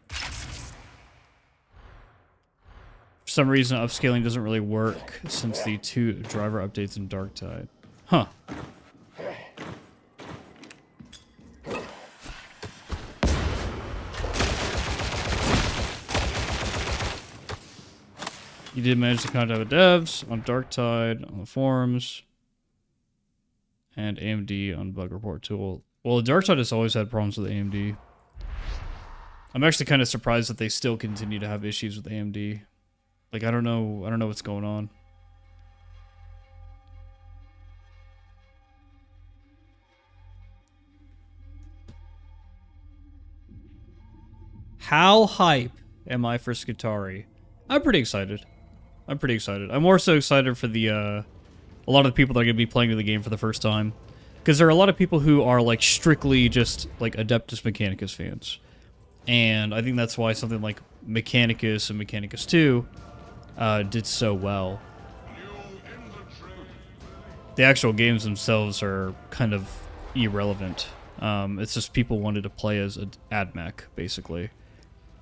For some reason, upscaling doesn't really work since the 2 driver updates in Darktide. Huh. You did manage to contact the devs on Darktide, on the forums, and AMD on Bug Report Tool. Well, Darktide has always had problems with AMD. I'm actually kind of surprised that they still continue to have issues with AMD. Like, I don't know what's going on. How hype am I for Skitarii? I'm pretty excited. I'm more so excited for the, a lot of the people that are going to be playing the game for the first time. Because there are a lot of people who are, like, strictly just, like, Adeptus Mechanicus fans. And I think that's why something like Mechanicus and Mechanicus 2 did so well. The actual games themselves are kind of irrelevant. It's just people wanted to play as an AdMech, basically.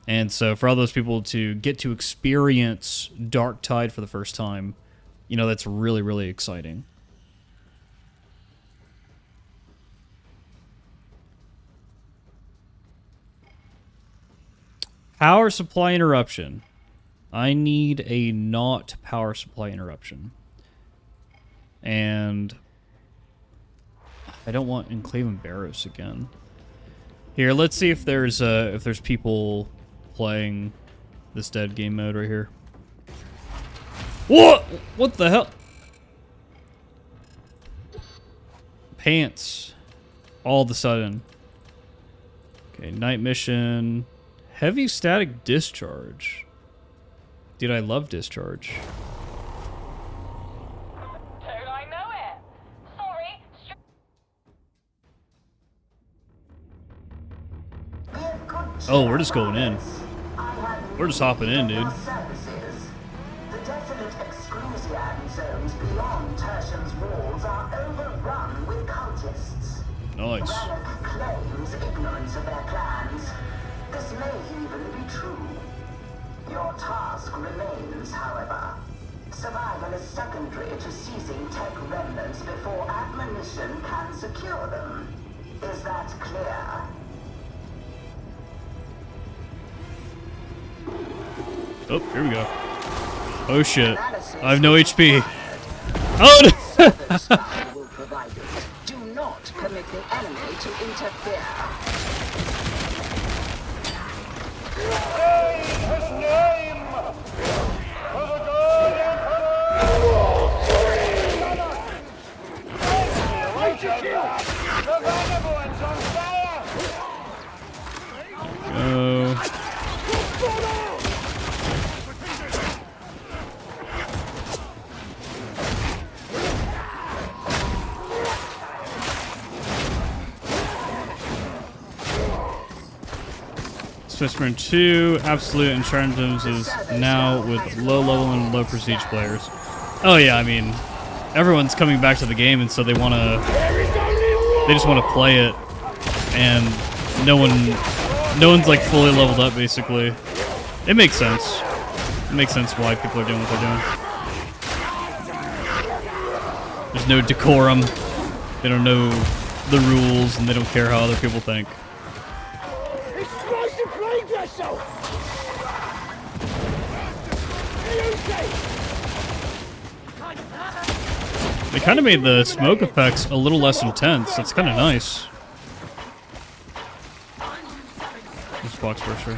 And so for all those people to get to experience Darktide for the first time, you know, that's really, really exciting. Power supply interruption. I need a not power supply interruption. And I don't want Enclave and Barrows again. Here, let's see if there's people playing this dead game mode right here. What? What the hell? Pants. All of a sudden. Okay, night mission. Heavy static discharge. Dude, I love discharge. Don't I know it? Sorry. Oh, we're just going in. We're just hopping in, dude. The desolate exclusion zones beyond Tertium's walls are overrun with cultists. Nice. Rannoch claims ignorance of their plans. This may even be true. Your task remains, however. Survival is secondary to seizing tech remnants before admonition can secure them. Is that clear? Oh, here we go. Oh shit. I have no HP. Oh no! Will provide it. Do not permit the enemy to interfere. His name! For the good Emperor! The Vulnerable one's on fire! Go. Spaceman 2, Absolute Enchantrums is now with low level and low prestige players. Oh yeah, I mean, everyone's coming back to the game, and so they just want to play it, and no one's like fully leveled up, basically. It makes sense. It makes sense why people are doing what they're doing. There's no decorum. They don't know the rules, and they don't care how other people think. They kind of made the smoke effects a little less intense. That's kind of nice. This box burster.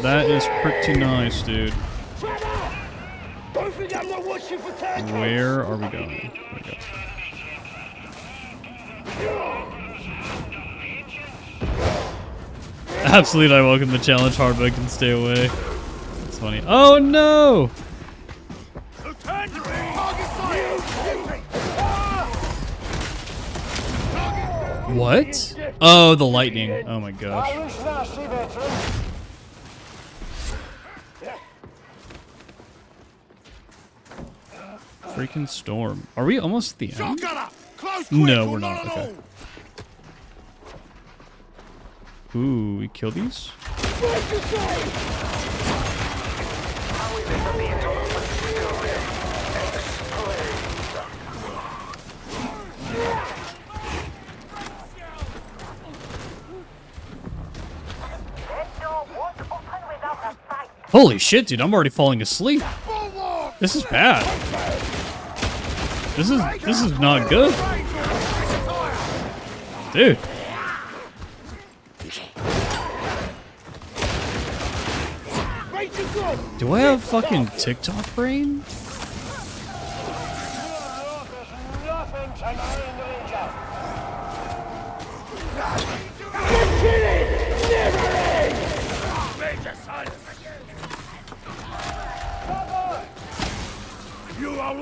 That is pretty nice, dude. Where are we going? Absolutely, I welcome the challenge. Hard, but I can stay away. It's funny. Oh no! What? Oh, the lightning. Oh my gosh. Freaking storm. Are we almost at the end? No, we're not. Okay. Ooh, we kill these? Holy shit, dude, I'm already falling asleep. This is bad. This is not good. Dude. Do I have fucking TikTok brain?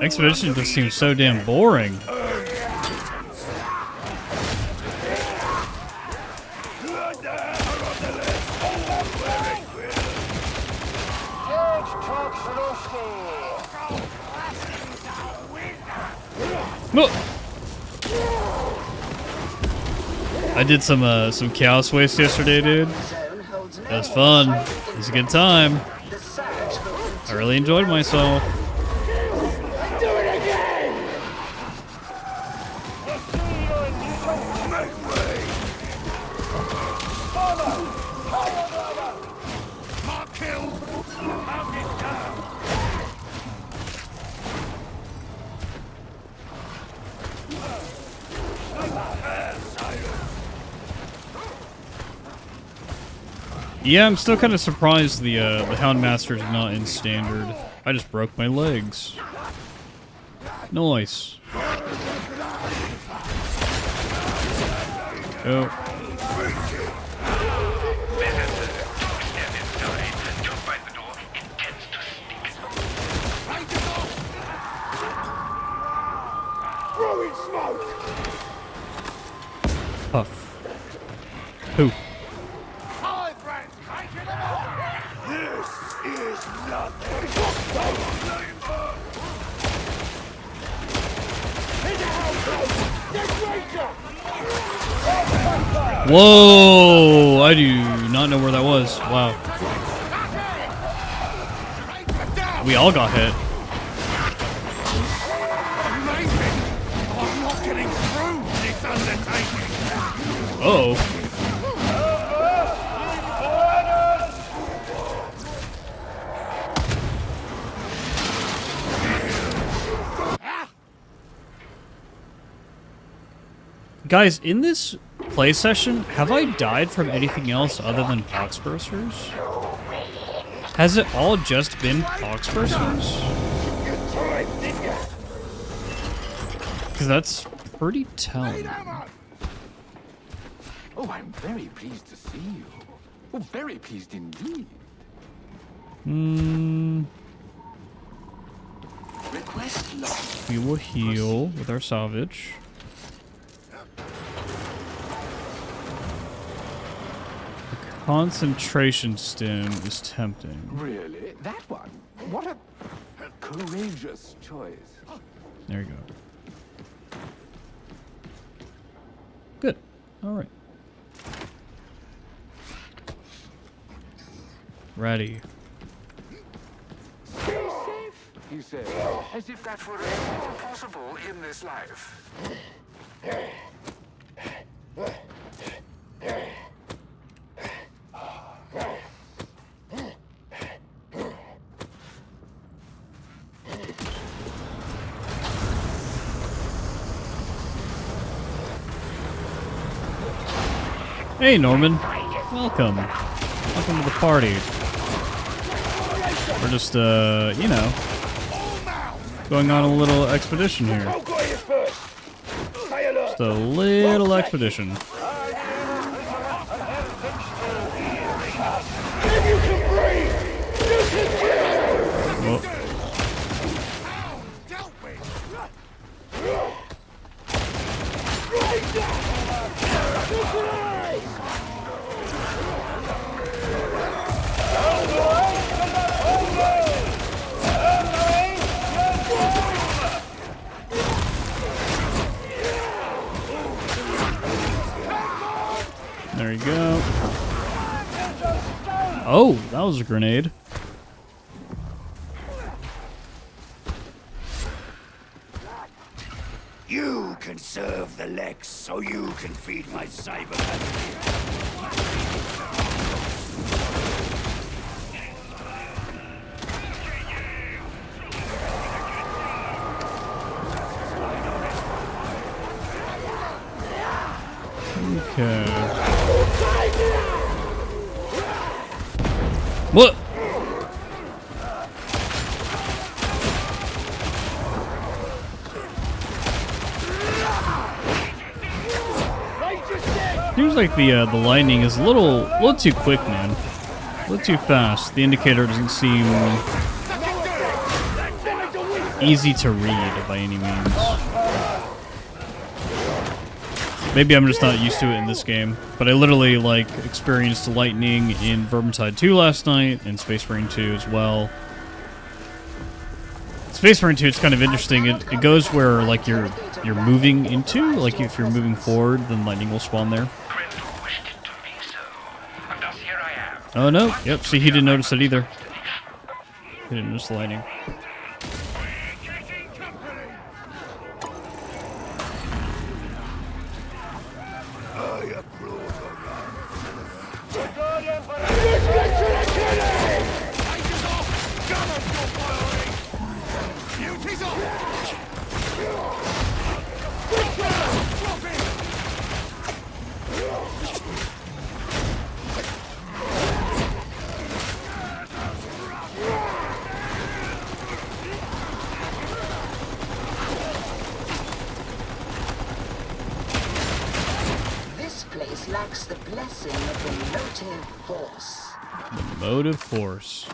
Expedition just seems so damn boring. I did some chaos waste yesterday, dude. That was fun. It was a good time. I really enjoyed myself. Yeah, I'm still kind of surprised the Houndmaster is not in standard. I just broke my legs. Nice. Oh. Puff. Who? Whoa! I do not know where that was. Wow. We all got hit. Uh-oh. Guys, in this play session, have I died from anything else other than poxbursers? Has it all just been poxbursers? Because that's pretty telling. Oh, I'm very pleased to see you. Oh, very pleased indeed. We will heal with our salvage. Concentration stem is tempting. Really? That one? What a courageous choice. There you go. Good. All right. Ready. Stay safe, you say, as if that were possible in this life. Hey, Norman. Welcome. Welcome to the party. We're just, you know, going on a little expedition here. I'll go here first. Stay alert. Just a little expedition. If you can breathe, you can kill. Well, there you go. Oh, that was a grenade. You can serve the Lex so you can feed my Cybermen. Okay. What? Seems like the lightning is a little too quick, man. A little too fast. The indicator doesn't seem easy to read by any means. Maybe I'm just not used to it in this game, but I literally like experienced lightning in Vermintide 2 last night and Space Marine 2 as well. Space Marine 2, it's kind of interesting. It goes where like you're moving into, like if you're moving forward, then lightning will spawn there. Oh no! Yep. See, he didn't notice it either. He didn't notice the lightning. Lacks the blessing of the motive force. The motive force.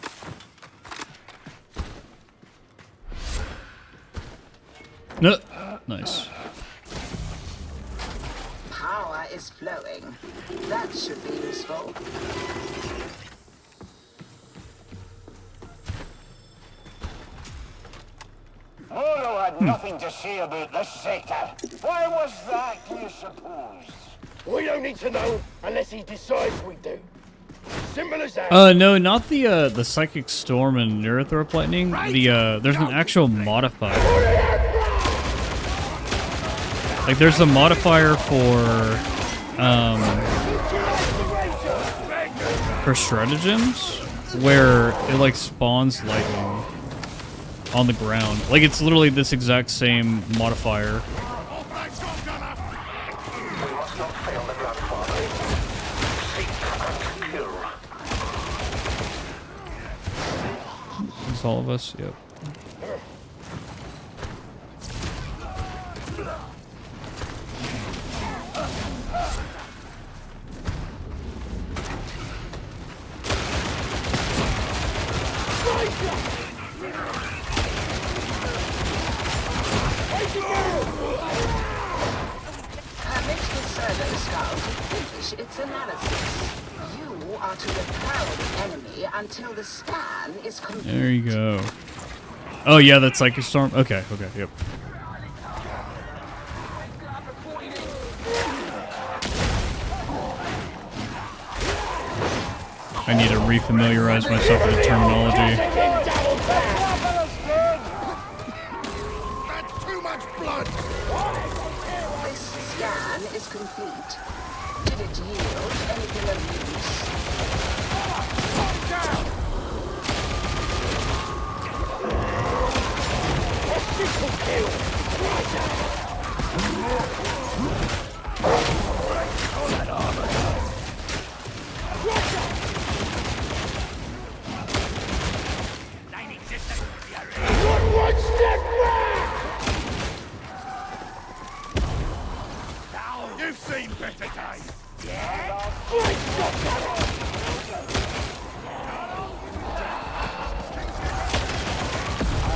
No. Nice. Power is flowing. That should be useful. Molo had nothing to say about this sector. Why was that, do you suppose? We don't need to know unless he decides we do. Simple as that. No, not the psychic storm and Neurothrop lightning. There's an actual modifier. Like there's a modifier for stratagems where it like spawns lightning on the ground. Like it's literally this exact same modifier. All of us, yep. Permit the Servo Scout to finish its analysis. You are to repel the enemy until the scan is complete. There you go. Oh yeah, that's Psychic Storm. Okay, yep. I need to refamiliarize myself with the terminology. That's too much blood. This scan is complete. Did it yield anything of use?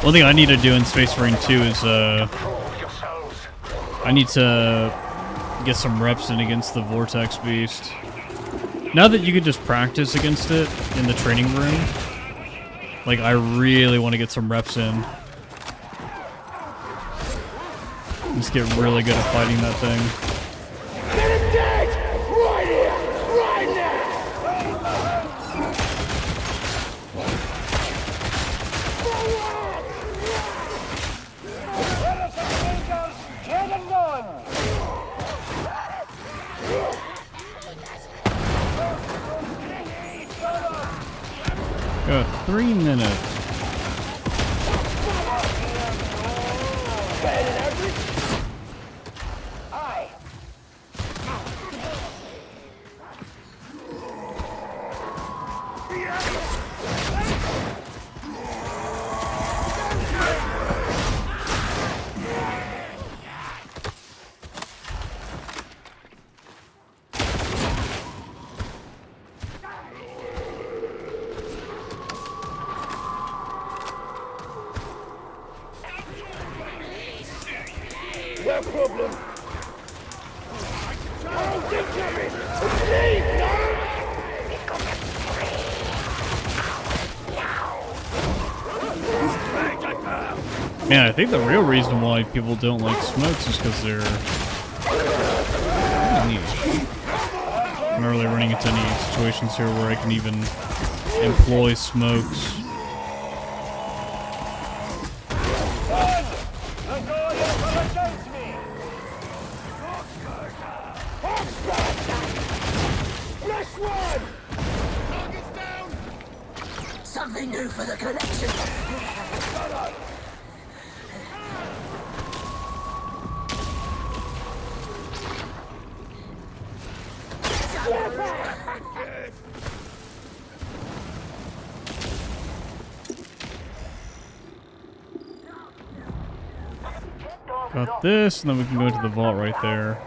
One thing I need to do in Space Marine 2 is I need to get some reps in against the Vortex Beast. Now that you can just practice against it in the training room, like I really want to get some reps in. Just get really good at fighting that thing. Get him dead! Right here! Right now! Get him going! Got 3 minutes. Aye. No problem. Oh, get coming! Leave, no! Man, I think the real reason why people don't like smokes is because they're niche. I'm not really running into any situations here where I can even employ smokes. Something new for the collection. Got this, and then we can go into the vault right there.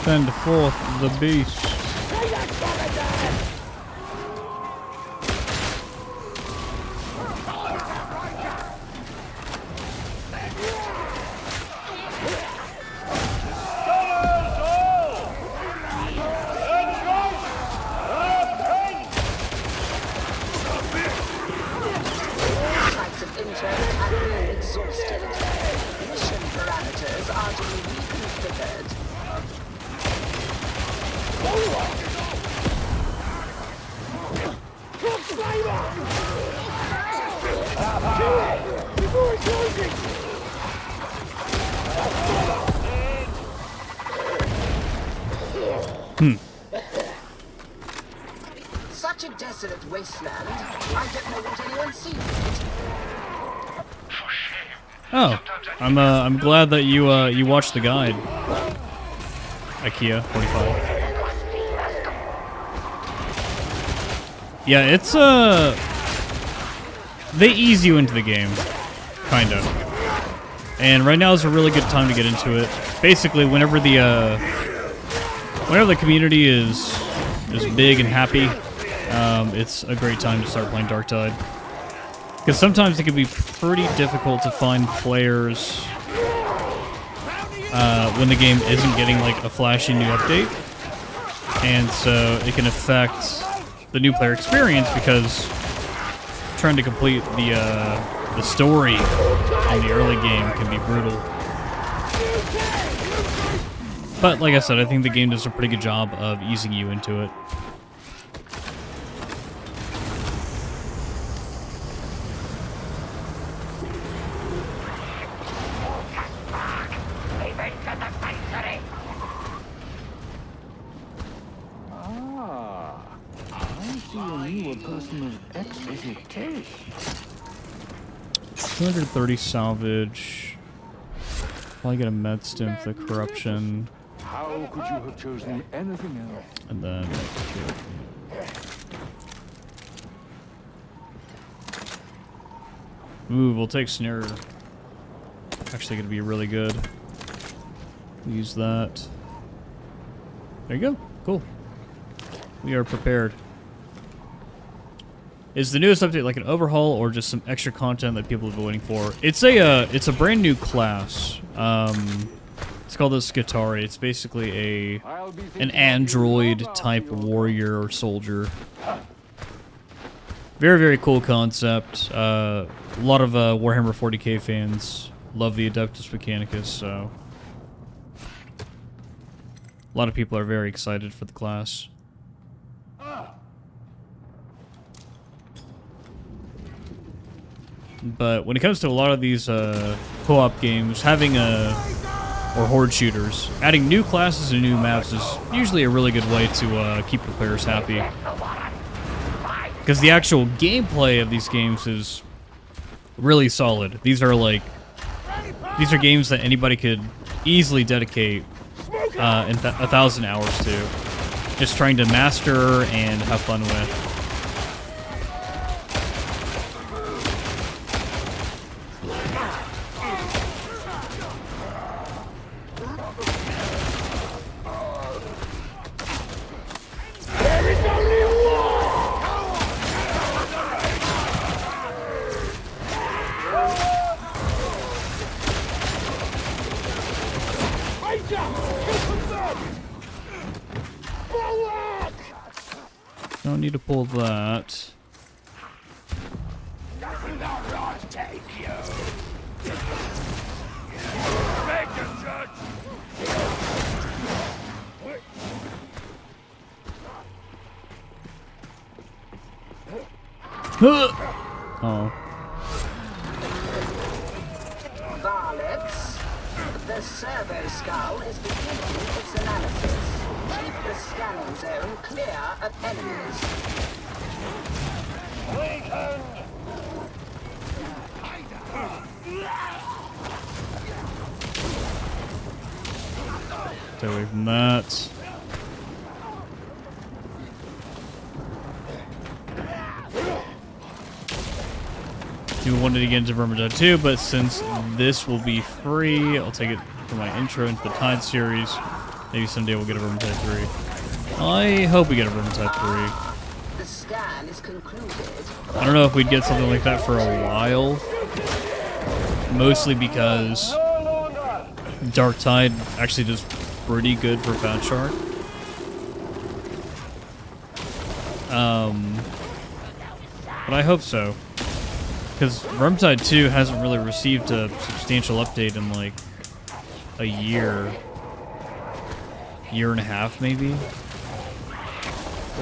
Send forth the beast. Sites of interest have been exhausted. Mission parameters are to be reconfigured. Cross flavor! Kill it! Before it closes! Such a desolate wasteland. I don't know what anyone's seen of it. Oh, I'm glad that you watched the guide. IKEA 45. Yeah, it's they ease you into the game, kind of. And right now is a really good time to get into it. Basically, whenever the community is big and happy, it's a great time to start playing Dark Tide. Because sometimes it can be pretty difficult to find players when the game isn't getting like a flashy new update, and so it can affect the new player experience because trying to complete the story in the early game can be brutal. But like I said, I think the game does a pretty good job of easing you into it. You a person of exquisite 230 salvage. Probably get a med stim for the corruption. How could you have chosen anything else? And then ooh, we'll take snare. actually going to be really good. Use that. There you go. Cool. We are prepared. Is the newest update like an overhaul or just some extra content that people have been waiting for? It's a brand new class. It's called the Skitarii. It's basically an android type warrior or soldier. Very, very cool concept. A lot of Warhammer 40k fans love the Adeptus Mechanicus, so a lot of people are very excited for the class. But when it comes to a lot of these co-op games, having or horde shooters, adding new classes and new maps is usually a really good way to keep the players happy. Because the actual gameplay of these games is really solid. These are games that anybody could easily dedicate 1,000 hours to, just trying to master and have fun with. Don't need to pull that. Oh. Varlets, the servo skull is beginning its analysis. Keep the scanning zone clear of enemies. Stay away from that. We wanted to get into Vermintide 2, but since this will be free, I'll take it for my intro into the Tide series. Maybe someday we'll get a Vermintide 3. I hope we get a Vermintide 3. The scan is concluded. I don't know if we'd get something like that for a while. Mostly because Dark Tide actually does pretty good for Fat Shark. But I hope so. Because Vermintide 2 hasn't really received a substantial update in like a year and a half maybe.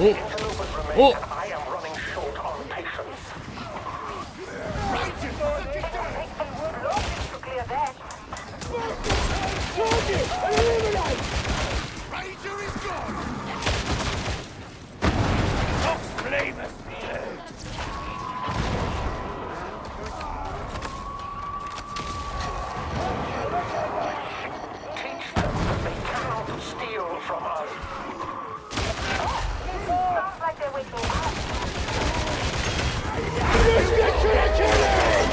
Oh! Oh! I am running short on patience. Target! Eliminate! Ranger is gone! Fox flame us! Teach them that they cannot steal from us. Looks like they're waking up. Let's get to the killing!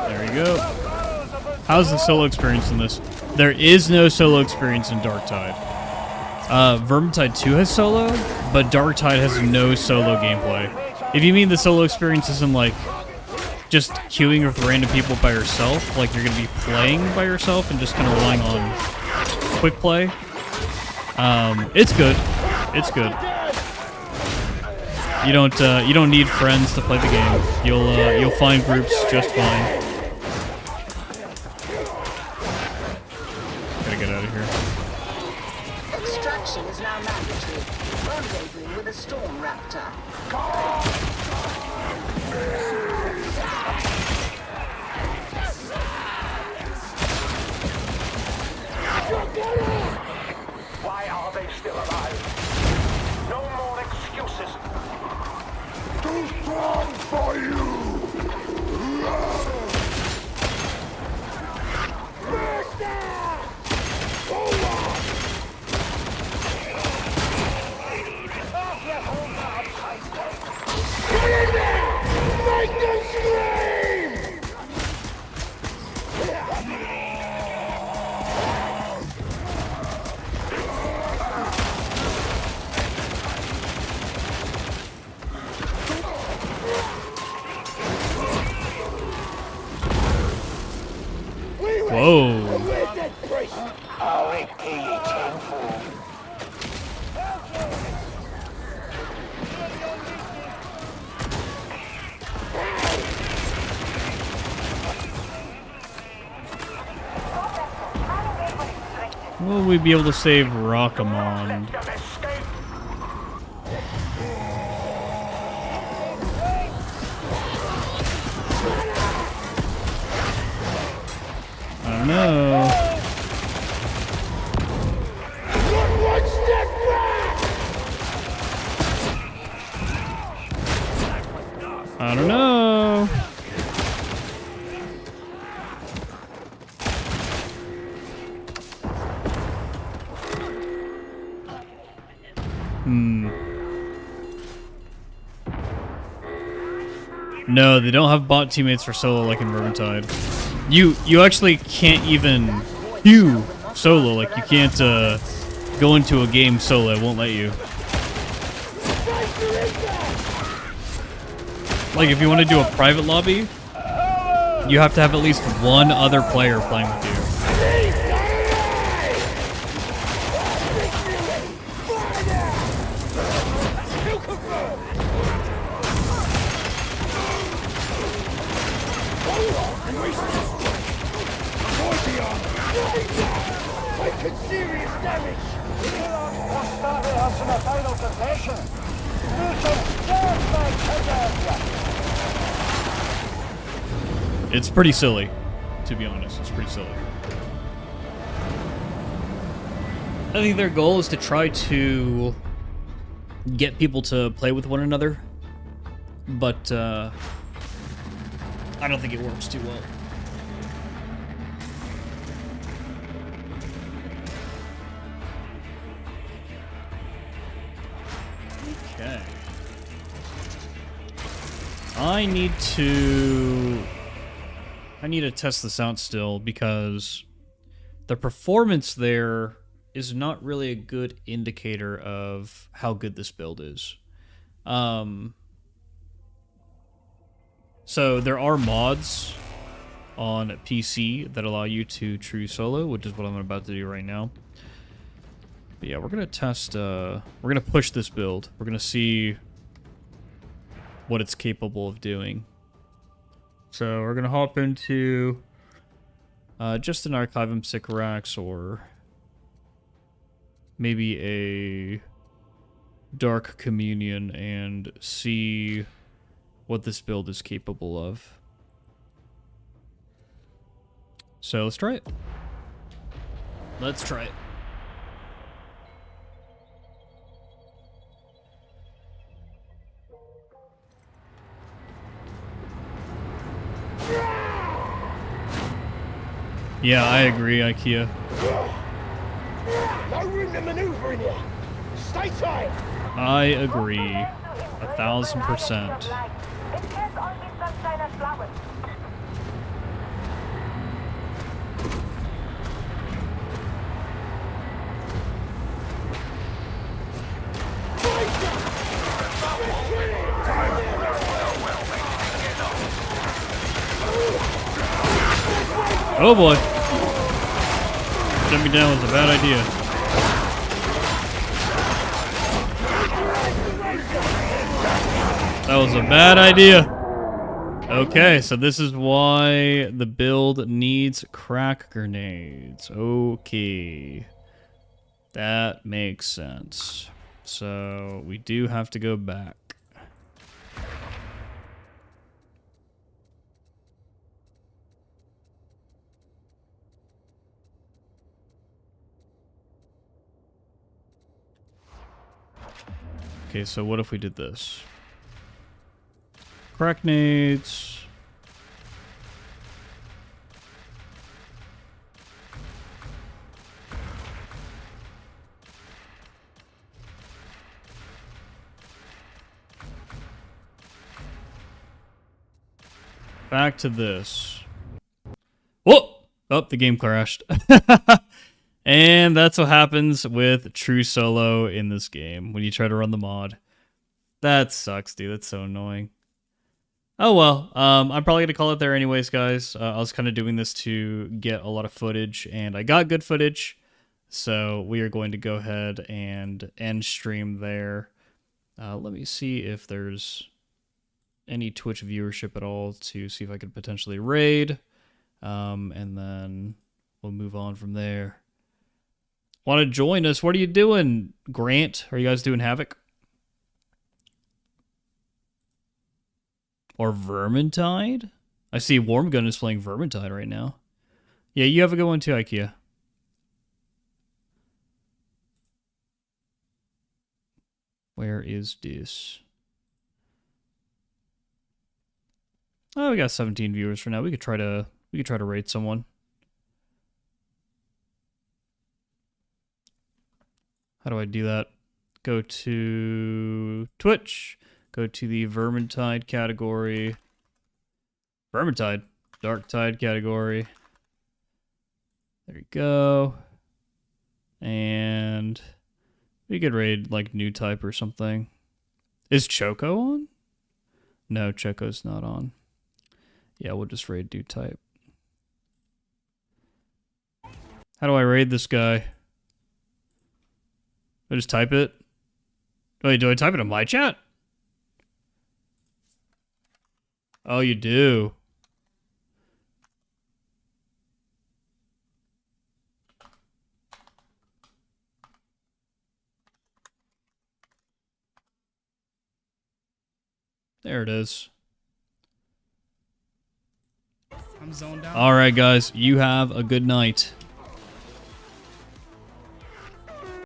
There you go. How's the solo experience in this? There is no solo experience in Dark Tide. Vermintide 2 has solo, but Dark Tide has no solo gameplay. If you mean the solo experience isn't like just queuing with random people by yourself, like you're going to be playing by yourself and just kind of relying on quick play, it's good. It's good. You don't need friends to play the game. You'll find groups just fine. out of here. Extraction is now mandatory. Rendezvous with a storm raptor. Why are they still alive? No more excuses. Too strong for you! Make them scream! Whoa. Where's that priest? I'll repay you tenfold. Will we be able to save Rockamond? I don't know. One step back! I don't know. No, they don't have bot teammates for solo like in Vermintide. You actually can't even queue solo. Like you can't go into a game solo. It won't let you. Like if you want to do a private lobby, you have to have at least one other player playing with you. Serious damage! Started us in a final confession. It's pretty silly, to be honest. It's pretty silly. I think their goal is to try to get people to play with one another, but I don't think it works too well. Okay. I need to test this out still because the performance there is not really a good indicator of how good this build is. So there are mods on PC that allow you to true solo, which is what I'm about to do right now. But yeah, we're gonna test. We're gonna push this build. We're gonna see what it's capable of doing. So we're gonna hop into just an Archivum Sycorax or maybe a Dark Communion and see what this build is capable of. So let's try it. Let's try it. Yeah, I agree, IKEA. No room to maneuver in here. Stay tight. I agree. 1000%. Oh boy. Shut me down was a bad idea. That was a bad idea. Okay, so this is why the build needs crack grenades. Okay. That makes sense. So we do have to go back. Okay, so what if we did this? Crack nades. Back to this. Whoa! Oh, the game crashed. And that's what happens with true solo in this game when you try to run the mod. That sucks, dude. That's so annoying. Oh well, I'm probably gonna call it there anyways, guys. I was kind of doing this to get a lot of footage, and I got good footage, so we are going to go ahead and end stream there. Let me see if there's any Twitch viewership at all to see if I could potentially raid, and then we'll move on from there. Want to join us? What are you doing, Grant? Are you guys doing Havoc? Or Vermintide? I see Wormgun is playing Vermintide right now. Yeah, you have a good one too, IKEA. Where is this? Oh, we got 17 viewers for now. We could try to raid someone. How do I do that? Go to Twitch. Go to the Vermintide category. Vermintide. Dark Tide category. There you go. And we could raid like new type or something. Is Choco on? No, Choco's not on. Yeah, we'll just raid new type. How do I raid this guy? I just type it? Wait, do I type it in my chat? Oh, you do. There it is. I'm zoned out. All right, guys. You have a good night.